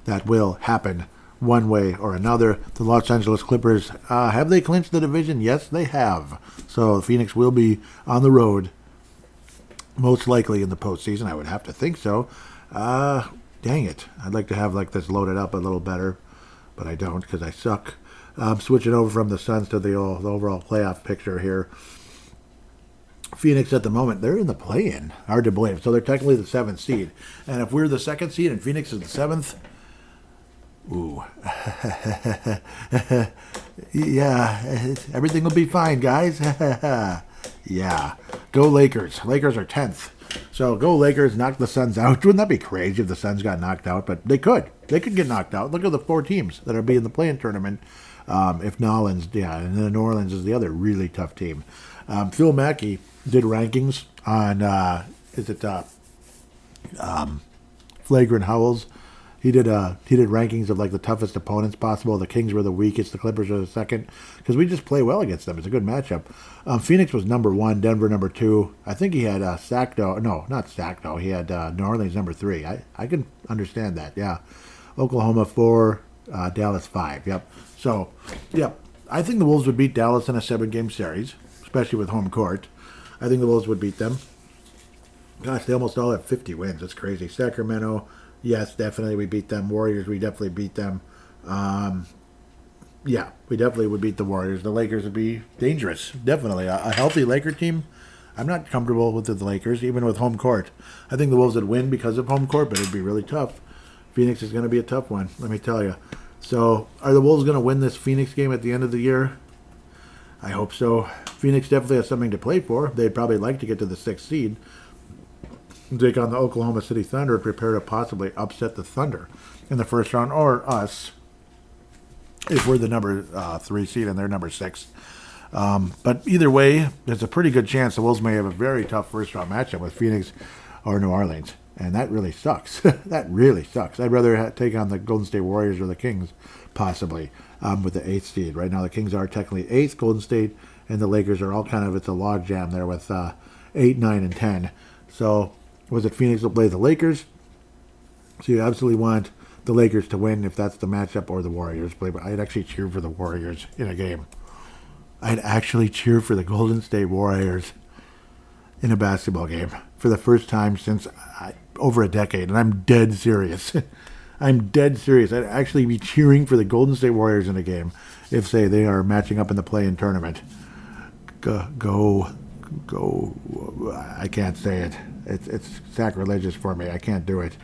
that will happen one way or another. The Los Angeles Clippers, have they clinched the division? Yes, they have. So Phoenix will be on the road, most likely in the postseason. I would have to think so. Dang it. I'd like to have this loaded up a little better, but I don't because I suck. Switching over from the Suns to the overall playoff picture here. Phoenix at the moment, they're in the play-in. Hard to believe. So they're technically the 7th seed. And if we're the 2nd seed and Phoenix is the 7th, ooh. Yeah, everything will be fine, guys. Yeah. Go Lakers. Lakers are 10th. So go Lakers, knock the Suns out. Wouldn't that be crazy if the Suns got knocked out? But they could. They could get knocked out. Look at the 4 teams that are in the play-in tournament. If Nolans, and then New Orleans is the other really tough team. Phil Mackey did rankings on, Flagrant Howls. He did rankings of the toughest opponents possible. The Kings were the weakest. The Clippers were the second because we just play well against them. It's a good matchup. Phoenix was number 1. Denver number 2. I think he had Sacto. No, not Sacto. He had New Orleans number 3. I can understand that. Yeah. Oklahoma 4. Dallas 5. Yep. So, yep. I think the Wolves would beat Dallas in a 7-game series, especially with home court. I think the Wolves would beat them. Gosh, they almost all have 50 wins. That's crazy. Sacramento. Yes, definitely we beat them. Warriors, we definitely beat them. Yeah, we definitely would beat the Warriors. The Lakers would be dangerous. Definitely. A healthy Laker team, I'm not comfortable with the Lakers, even with home court. I think the Wolves would win because of home court, but it'd be really tough. Phoenix is going to be a tough one, let me tell you. So, are the Wolves going to win this Phoenix game at the end of the year? I hope so. Phoenix definitely has something to play for. They'd probably like to get to the 6th seed. Take on the Oklahoma City Thunder and prepare to possibly upset the Thunder in the first round, or us if we're the number 3 seed and they're number 6. But either way, there's a pretty good chance the Wolves may have a very tough first round matchup with Phoenix or New Orleans. And that really sucks. That really sucks. I'd rather take on the Golden State Warriors or the Kings, possibly, with the 8th seed. Right now, the Kings are technically 8th, Golden State, and the Lakers are all kind of, it's a log jam there with 8, 9, and 10. So, was it Phoenix will play the Lakers? So you absolutely want the Lakers to win if that's the matchup, or the Warriors play. But I'd actually cheer for the Warriors in a game. I'd actually cheer for the Golden State Warriors in a basketball game for the first time since over a decade. And I'm dead serious. I'm dead serious. I'd actually be cheering for the Golden State Warriors in a game if, say, they are matching up in the play-in tournament. Go. I can't say it. It's sacrilegious for me. I can't do it.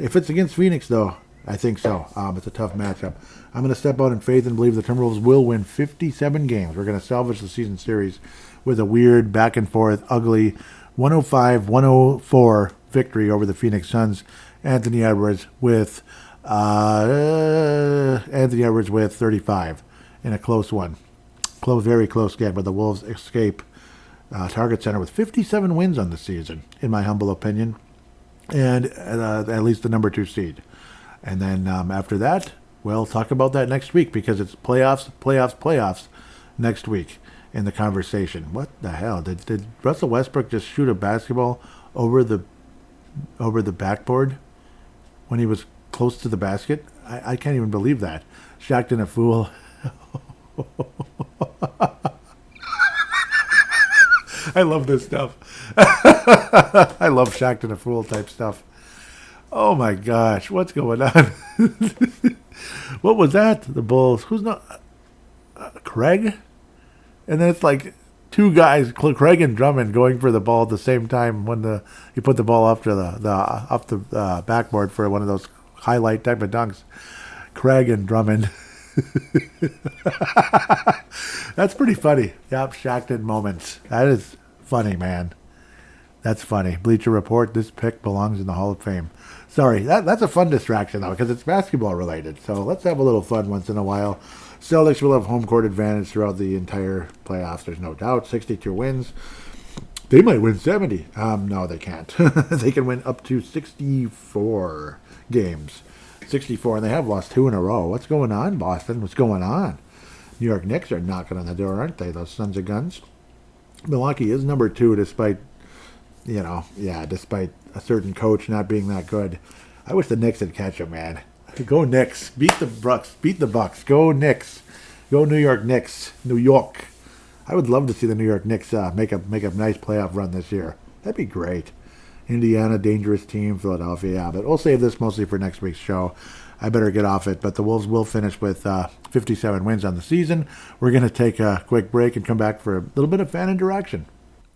If it's against Phoenix, though, I think so. It's a tough matchup. I'm going to step out in faith and believe the Timberwolves will win 57 games. We're going to salvage the season series with a weird, back-and-forth, ugly 105-104 victory over the Phoenix Suns. Anthony Edwards with 35 in a close one. Very close game, but the Wolves escape Target Center with 57 wins on the season, in my humble opinion, and at least the number 2 seed. And then after that, we'll talk about that next week, because it's playoffs next week in the conversation. What the hell? Did Russell Westbrook just shoot a basketball over the backboard when he was close to the basket? I can't even believe that. Shaqtin' a fool. I love this stuff. I love Shaqtin' a fool type stuff. Oh my gosh, what's going on? What was that? The Bulls. Who's not? Craig? And then it's like two guys, Craig and Drummond, going for the ball at the same time when you put the ball up to the backboard for one of those highlight type of dunks. Craig and Drummond. That's pretty funny. Yep, Shaqtin' moments. That is funny, man. That's funny. Bleacher Report, this pick belongs in the Hall of Fame. Sorry, that's a fun distraction, though, because it's basketball related. So let's have a little fun once in a while. Celtics will have home court advantage throughout the entire playoffs, there's no doubt. 62 wins. They might win 70. No, they can't. They can win up to 64 games. 64, and they have lost 2 in a row. What's going on, Boston? What's going on? New York Knicks are knocking on the door, aren't they? Those sons of guns. Milwaukee is number 2 despite a certain coach not being that good. I wish the Knicks would catch him, man. Go Knicks. Beat the Bucks. Beat the Bucks. Go Knicks. Go New York Knicks. New York. I would love to see the New York Knicks make a nice playoff run this year. That'd be great. Indiana, dangerous team. Philadelphia, yeah. But we'll save this mostly for next week's show. I better get off it. But the Wolves will finish with 57 wins on the season. We're going to take a quick break and come back for a little bit of fan interaction.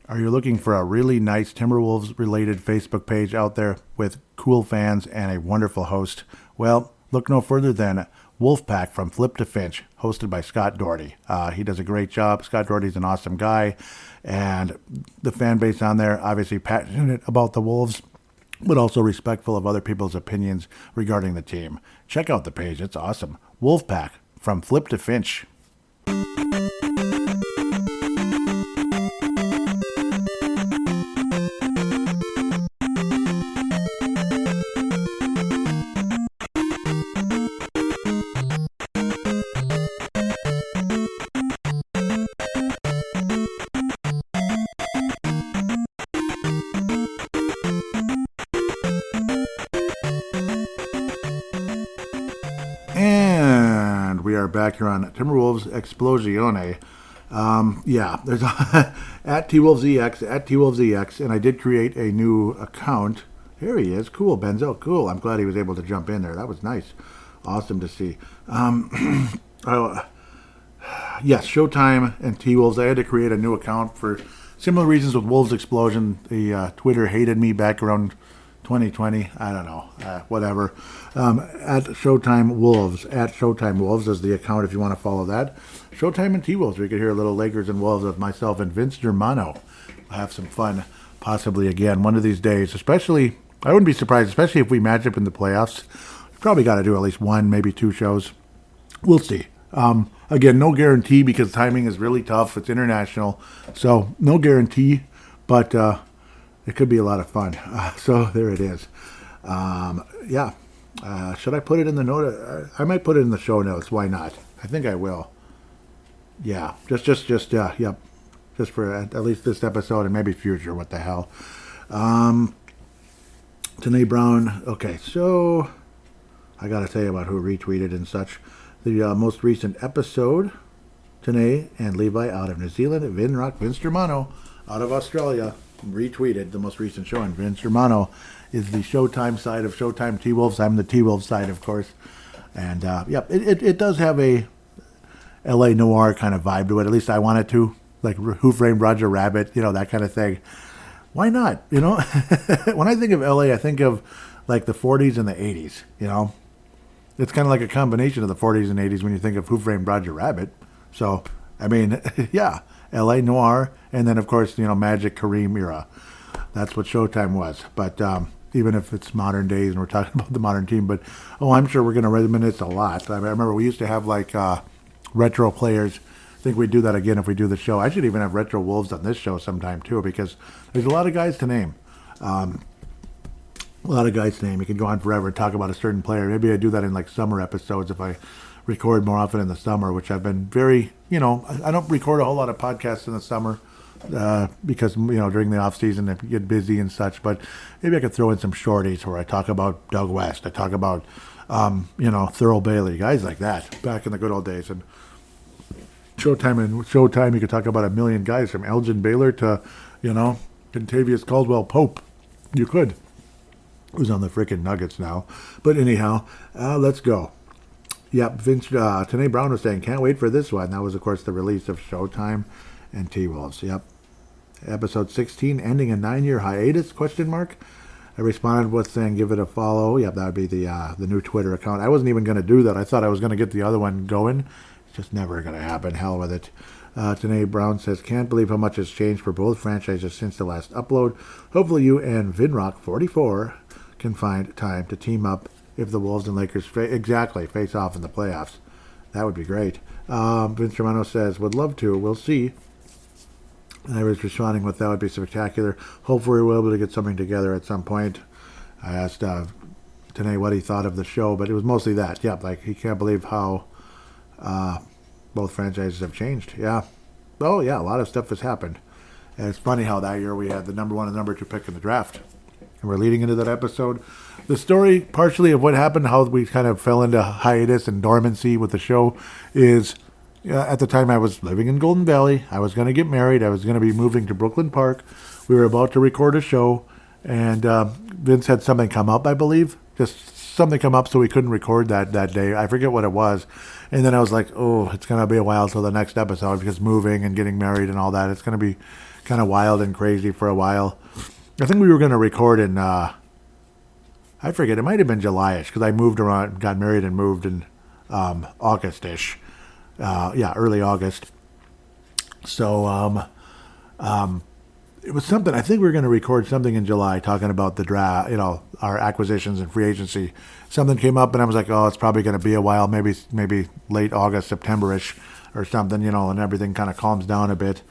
Are you looking for a really nice Timberwolves-related Facebook page out there with cool fans and a wonderful host? Well, look no further than Wolfpack from Flip to Finch, hosted by Scott Doherty. He does a great job. Scott Doherty's an awesome guy, and the fan base on there, obviously passionate about the Wolves, but also respectful of other people's opinions regarding the team. Check out the page. It's awesome. Wolfpack from Flip to Finch. And we are back here on Timberwolves Explosione. There's at TWolvesEX, and I did create a new account. Here he is. Cool, Benzo. Cool. I'm glad he was able to jump in there. That was nice. Awesome to see. Yes, Showtime and T-Wolves. I had to create a new account for similar reasons with Wolves Explosion. The Twitter hated me back around 2020, I don't know, whatever. At Showtime Wolves is the account if you want to follow that. Showtime and T-Wolves, where you can hear a little Lakers and Wolves with myself and Vince Germano. We'll have some fun, possibly again, one of these days. Especially, I wouldn't be surprised, especially if we match up in the playoffs. We probably got to do at least 1, maybe 2 shows. We'll see. Again, no guarantee because timing is really tough. It's international, so no guarantee, but it could be a lot of fun. So there it is. Yeah. Should I put it in the note? I might put it in the show notes. Why not? I think I will. Yeah. Just, yep. Just for at least this episode and maybe future. What the hell? Tanae Brown. Okay, so I got to tell you about who retweeted and such. The most recent episode, Tanae and Levi out of New Zealand, Vince Germano out of Australia retweeted the most recent show. And Vince Germano is the Showtime side of Showtime T-Wolves. I'm the T-Wolves side, of course. And, yep, it does have a L.A. noir kind of vibe to it. At least I want it to. Like Who Framed Roger Rabbit, that kind of thing. Why not? When I think of L.A., I think of like the 40s and the 80s, It's kind of like a combination of the 40s and 80s when you think of Who Framed Roger Rabbit. So, I mean, yeah, L.A. noir, and then, of course, Magic Kareem era. That's what Showtime was. But even if it's modern days and we're talking about the modern team, but, I'm sure we're going to reminisce a lot. I remember we used to have like retro players. I think we'd do that again if we do the show. I should even have Retro Wolves on this show sometime, too, because there's a lot of guys to name. A lot of guys to name. You can go on forever and talk about a certain player. Maybe I do that in, like, summer episodes if I record more often in the summer, which I've been very, I don't record a whole lot of podcasts in the summer because, during the off-season I get busy and such. But maybe I could throw in some shorties where I talk about Doug West. I talk about, Thurl Bailey, guys like that back in the good old days. And Showtime, you could talk about a million guys from Elgin Baylor to, Contavious Caldwell Pope. You could. Who's on the frickin' Nuggets now. But anyhow, let's go. Yep, Tanae Brown was saying, can't wait for this one. That was, of course, the release of Showtime and T-Wolves. Yep. Episode 16, ending a 9-year hiatus, ? I responded with saying, give it a follow. Yep, that would be the new Twitter account. I wasn't even going to do that. I thought I was going to get the other one going. Just never going to happen. Hell with it. Tanae Brown says, can't believe how much has changed for both franchises since the last upload. Hopefully you and Vinrock44 can find time to team up if the Wolves and Lakers face off in the playoffs. That would be great. Vince Romano says, would love to. We'll see. And I was responding with, that would be spectacular. Hopefully we'll be able to get something together at some point. I asked Tanae what he thought of the show, but it was mostly that. Yep, like he can't believe how both franchises have changed. Yeah. Oh, yeah, a lot of stuff has happened. And it's funny how that year we had the number 1 and number 2 pick in the draft. And we're leading into that episode. The story, partially of what happened, how we kind of fell into hiatus and dormancy with the show, is at the time I was living in Golden Valley. I was going to get married. I was going to be moving to Brooklyn Park. We were about to record a show. And Vince had something come up, I believe. Just something come up so we couldn't record that day. I forget what it was. And then I was like, oh, it's going to be a while till the next episode because moving and getting married and all that. It's going to be kind of wild and crazy for a while. I think we were going to record in, I forget, it might have been July-ish because I moved around, got married and moved in August-ish. Early August. So it was something, I think we were going to record something in July talking about the draft, our acquisitions and free agency. Something came up and I was like, oh, it's probably going to be a while, maybe late August, September-ish or something, and everything kind of calms down a bit.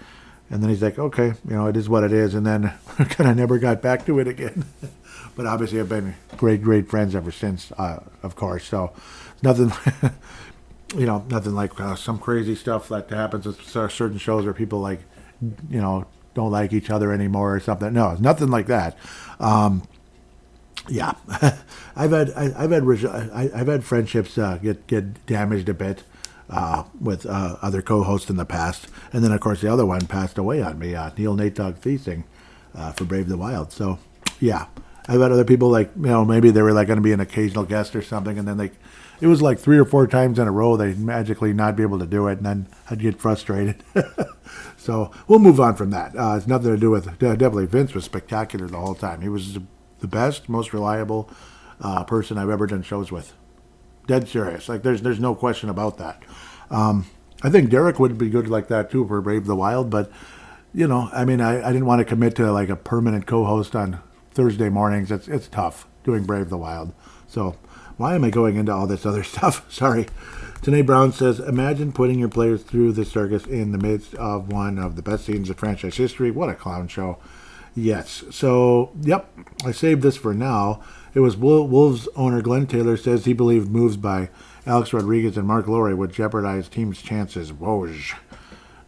And then he's like, okay, it is what it is. And then kind of never got back to it again. But obviously I've been great friends ever since, of course. So nothing, nothing like some crazy stuff that happens with certain shows where people don't like each other anymore or something. No, it's nothing like that. Yeah, I've had friendships get damaged a bit with other co-hosts in the past, and then of course the other one passed away on me, Neil Nate Dogg Thiesing, for Brave the Wild. So yeah, I've had other people maybe they were going to be an occasional guest or something, and then it was like 3 or 4 times in a row they'd magically not be able to do it, and then I'd get frustrated. So we'll move on from that. It's nothing to do with, definitely Vince was spectacular the whole time. He was the best, most reliable person I've ever done shows with. Dead serious. There's no question about that. I think Derek would be good like that too for Brave the Wild, but I didn't want to commit to a permanent co-host on Thursday mornings. It's tough doing Brave the Wild. So why am I going into all this other stuff? Sorry. Tanae Brown says, imagine putting your players through the circus in the midst of one of the best scenes of franchise history. What a clown show. Yes. So, yep, I saved this for now. It was Wolves owner Glenn Taylor says he believed moves by Alex Rodriguez and Mark Lowry would jeopardize team's chances. Woj.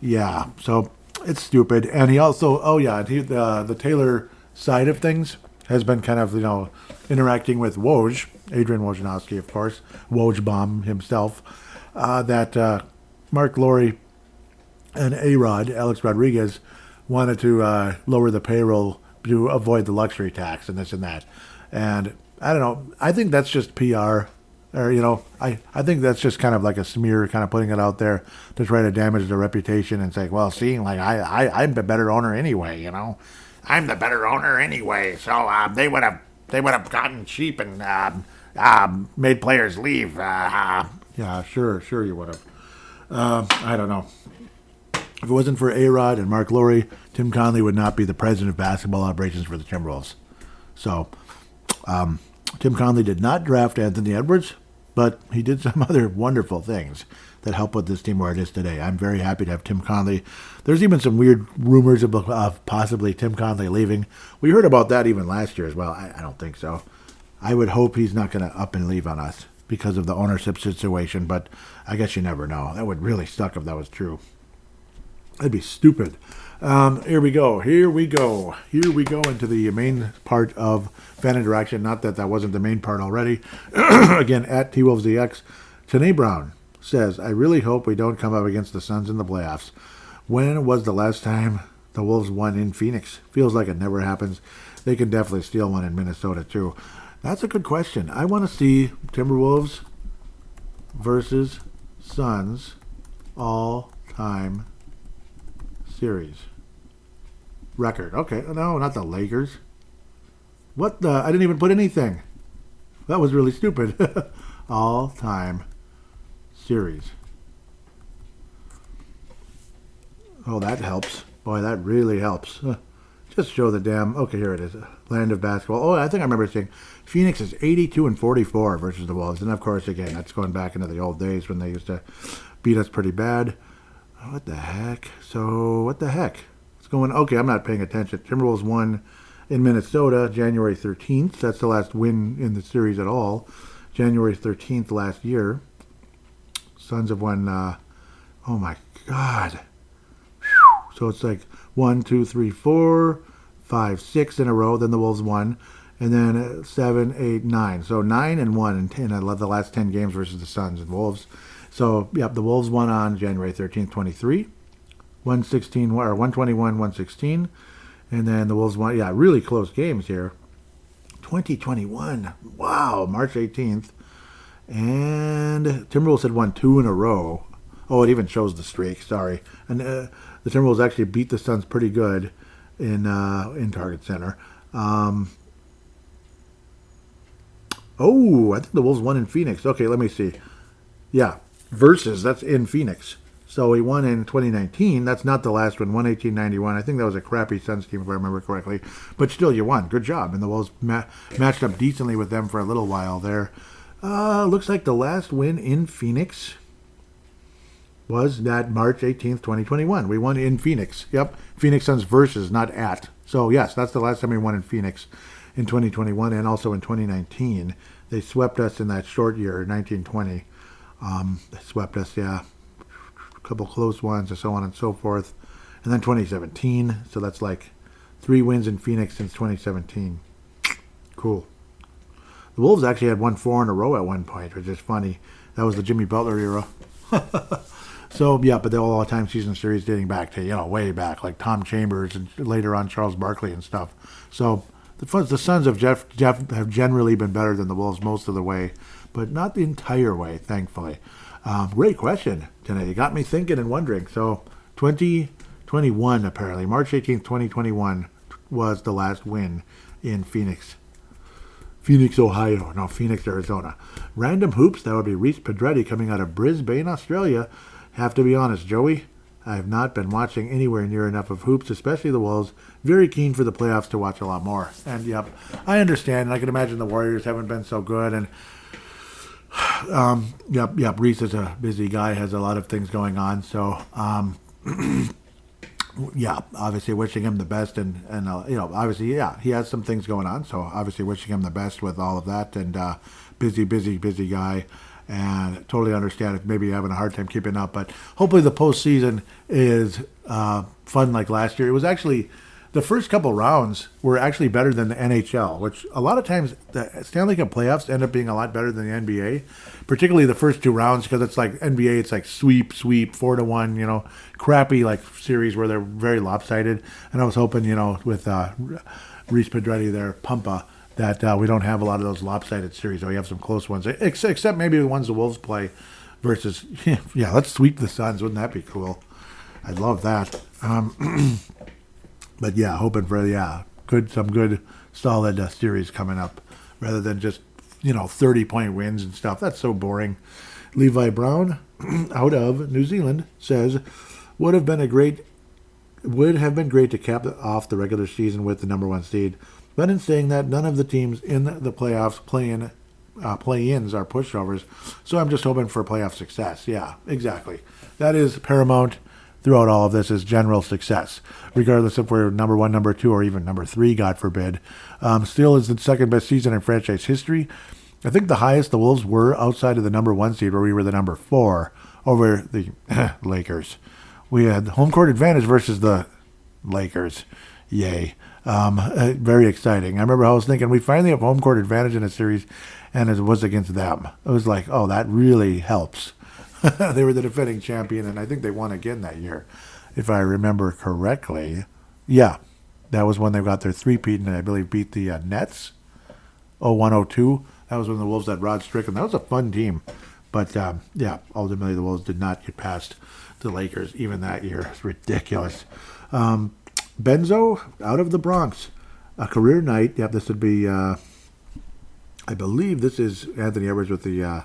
Yeah, so it's stupid. And he also, the Taylor side of things has been kind of, interacting with Woj, Adrian Wojnarowski, of course, Woj himself, that Mark Lowry and A-Rod, Alex Rodriguez, wanted to lower the payroll to avoid the luxury tax and this and that. And I don't know. I think that's just PR. Or, I think that's just kind of like a smear, kind of putting it out there to try to damage their reputation and say, well, see, like I'm the better owner anyway, I'm the better owner anyway. So they would have gotten cheap and made players leave. Yeah, sure you would have. I don't know. If it wasn't for A-Rod and Mark Lowry, Tim Conley would not be the president of basketball operations for the Timberwolves. So, Tim Conley did not draft Anthony Edwards, but he did some other wonderful things that help put this team where it is today. I'm very happy to have Tim Conley. There's even some weird rumors of possibly Tim Conley leaving. We heard about that even last year as well. I don't think so. I would hope he's not going to up and leave on us because of the ownership situation, but I guess you never know. That would really suck if that was true. That'd be stupid. Here we go into the main part of fan interaction. Not that wasn't the main part already. Again, at TWolvesDX, Tanae Brown says, I really hope we don't come up against the Suns in the playoffs. When was the last time the Wolves won in Phoenix? Feels like it never happens. They can definitely steal one in Minnesota, too. That's a good question. I want to see Timberwolves versus Suns all-time series record. Okay, no, not the Lakers. What the? I didn't even put anything. That was really stupid. All-time series. Oh, that helps. Boy, that really helps. Just show the damn. Okay, here it is. Land of basketball. Oh, I think I remember saying Phoenix is 82-44 versus the Wolves, and of course, again, that's going back into the old days when they used to beat us pretty bad. What the heck? So, what the heck? It's going, okay, I'm not paying attention. Timberwolves won in Minnesota January 13th. That's the last win in the series at all. January 13th last year. Suns have won, oh my God. Whew. So it's like 1, 2, 3, 4, 5, 6 in a row. Then the Wolves won. And then 7, 8, 9. So 9-1 in the last 10 games versus the Suns and Wolves. So, yep, the Wolves won on January 13th, 23, 116, or 121, 116. And then the Wolves won, really close games here. 2021, wow, March 18th. And Timberwolves had won 2 in a row. Oh, it even shows the streak, sorry. And the Timberwolves actually beat the Suns pretty good in Target Center. I think the Wolves won in Phoenix. Okay, let me see. Yeah. Versus, that's in Phoenix. So he won in 2019. That's not the last one, 118-91. I think that was a crappy Suns team, if I remember correctly. But still, you won. Good job. And the Wolves matched up decently with them for a little while there. Looks like the last win in Phoenix was that March 18th, 2021. We won in Phoenix. Yep. Phoenix Suns versus, not at. So, yes, that's the last time we won in Phoenix in 2021 and also in 2019. They swept us in that short year, 1920. They swept us, a couple close ones and so on and so forth. And then 2017, so that's like 3 wins in Phoenix since 2017. Cool. The Wolves actually had won 4 in a row at one point, which is funny. That was the Jimmy Butler era. So, yeah, but the all-time season series dating back to, way back, like Tom Chambers and later on Charles Barkley and stuff. So the Suns have generally been better than the Wolves most of the way, but not the entire way, thankfully. Great question today. You got me thinking and wondering. So 2021, apparently, March 18th, 2021 was the last win in Phoenix, Ohio. No, Phoenix, Arizona. Random hoops, that would be Reese Pedretti coming out of Brisbane, Australia. Have to be honest, Joey, I have not been watching anywhere near enough of hoops, especially the Wolves. Very keen for the playoffs to watch a lot more. And, yep, I understand. I can imagine the Warriors haven't been so good. And, Reese is a busy guy, has a lot of things going on. So, yeah, obviously wishing him the best, and obviously, yeah, he has some things going on, so obviously wishing him the best with all of that, and busy guy, and totally understand if maybe you're having a hard time keeping up, but hopefully the postseason is fun like last year. It was actually, the first couple rounds were actually better than the NHL, which a lot of times the Stanley Cup playoffs end up being a lot better than the NBA, particularly the first two rounds, because it's like NBA, it's like sweep, 4-1, crappy like series where they're very lopsided. And I was hoping, with Reese Pedretti there, Pumpa, that we don't have a lot of those lopsided series. We have some close ones, except maybe the ones the Wolves play versus, yeah, let's sweep the Suns. Wouldn't that be cool? I'd love that. But yeah, hoping for some good solid series coming up, rather than just 30-point wins and stuff. That's so boring. Levi Brown, out of New Zealand, says would have been great to cap off the regular season with the number one seed. But in saying that, none of the teams in the playoffs play-ins are pushovers. So I'm just hoping for playoff success. Yeah, exactly. That is paramount throughout all of this, is general success, regardless if we're number one, number two, or even number three, God forbid. Still is the second best season in franchise history. I think the highest the Wolves were outside of the number one seed, where we were the number 4 over the Lakers. We had home court advantage versus the Lakers. Yay. Very exciting. I remember I was thinking we finally have home court advantage in a series, and it was against them. It was like, oh, that really helps. They were the defending champion, and I think they won again that year, if I remember correctly. Yeah, that was when they got their three-peat, and I believe beat the Nets 01-02. That was when the Wolves had Rod Strickland. That was a fun team. But, ultimately the Wolves did not get past the Lakers even that year. It's ridiculous. Benzo, out of the Bronx. A career night. Yep, this would be, I believe this is Anthony Edwards with the...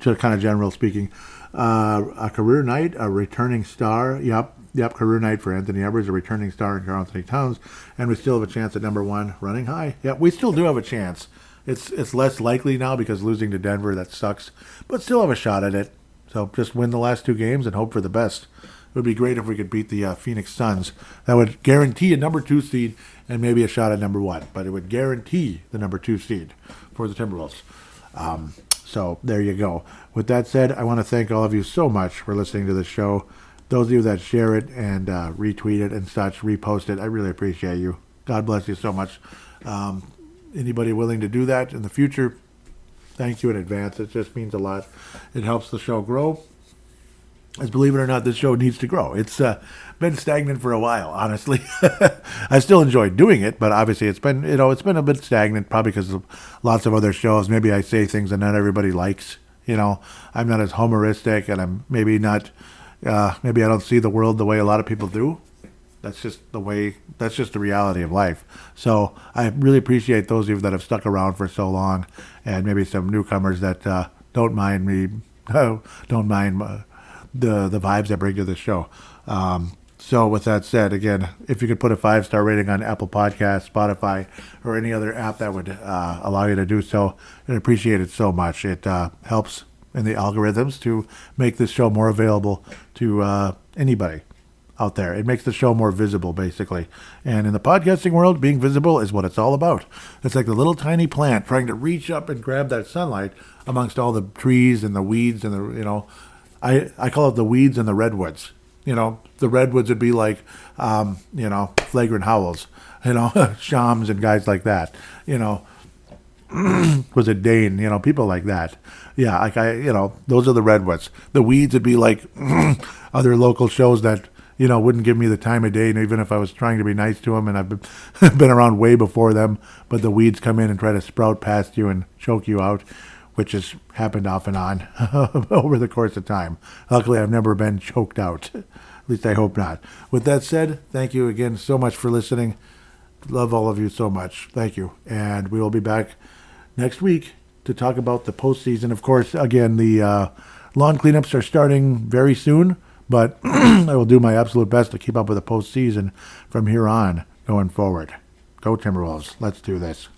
just kind of general speaking. A career night, a returning star. Yep, career night for Anthony Edwards, a returning star in Karl Anthony Towns, and we still have a chance at number one, running high. Yep, we still do have a chance. It's less likely now because losing to Denver, that sucks, but still have a shot at it. So just win the last 2 games and hope for the best. It would be great if we could beat the Phoenix Suns. That would guarantee a number 2 seed and maybe a shot at number 1, but it would guarantee the number 2 seed for the Timberwolves. So there you go. With that said, I want to thank all of you so much for listening to the show. Those of you that share it and retweet it and such, repost it, I really appreciate you. God bless you so much. Anybody willing to do that in the future, thank you in advance. It just means a lot. It helps the show grow. As believe it or not, this show needs to grow. It's been stagnant for a while, honestly. I still enjoy doing it, but obviously it's been a bit stagnant, probably because of lots of other shows. Maybe I say things that not everybody likes. I'm not as humoristic, and I'm maybe not. Maybe I don't see the world the way a lot of people do. That's just the reality of life. So I really appreciate those of you that have stuck around for so long, and maybe some newcomers that don't mind me, don't mind the vibes I bring to the show. So with that said, again, if you could put a 5-star rating on Apple Podcasts, Spotify, or any other app that would allow you to do so, I'd appreciate it so much. It helps in the algorithms to make this show more available to anybody out there. It makes the show more visible, basically. And in the podcasting world, being visible is what it's all about. It's like the little tiny plant trying to reach up and grab that sunlight amongst all the trees and the weeds and the, I call it the weeds and the redwoods. The redwoods would be like, Flagrant Howls, Shams and guys like that, was it Dane, people like that. Yeah, those are the redwoods. The weeds would be like other local shows that, wouldn't give me the time of day, and even if I was trying to be nice to them, and I've been around way before them, but the weeds come in and try to sprout past you and choke you out, which has happened off and on over the course of time. Luckily, I've never been choked out. At least I hope not. With that said, thank you again so much for listening. Love all of you so much. Thank you. And we will be back next week to talk about the postseason. Of course, again, the lawn cleanups are starting very soon, but I will do my absolute best to keep up with the postseason from here on going forward. Go Timberwolves. Let's do this.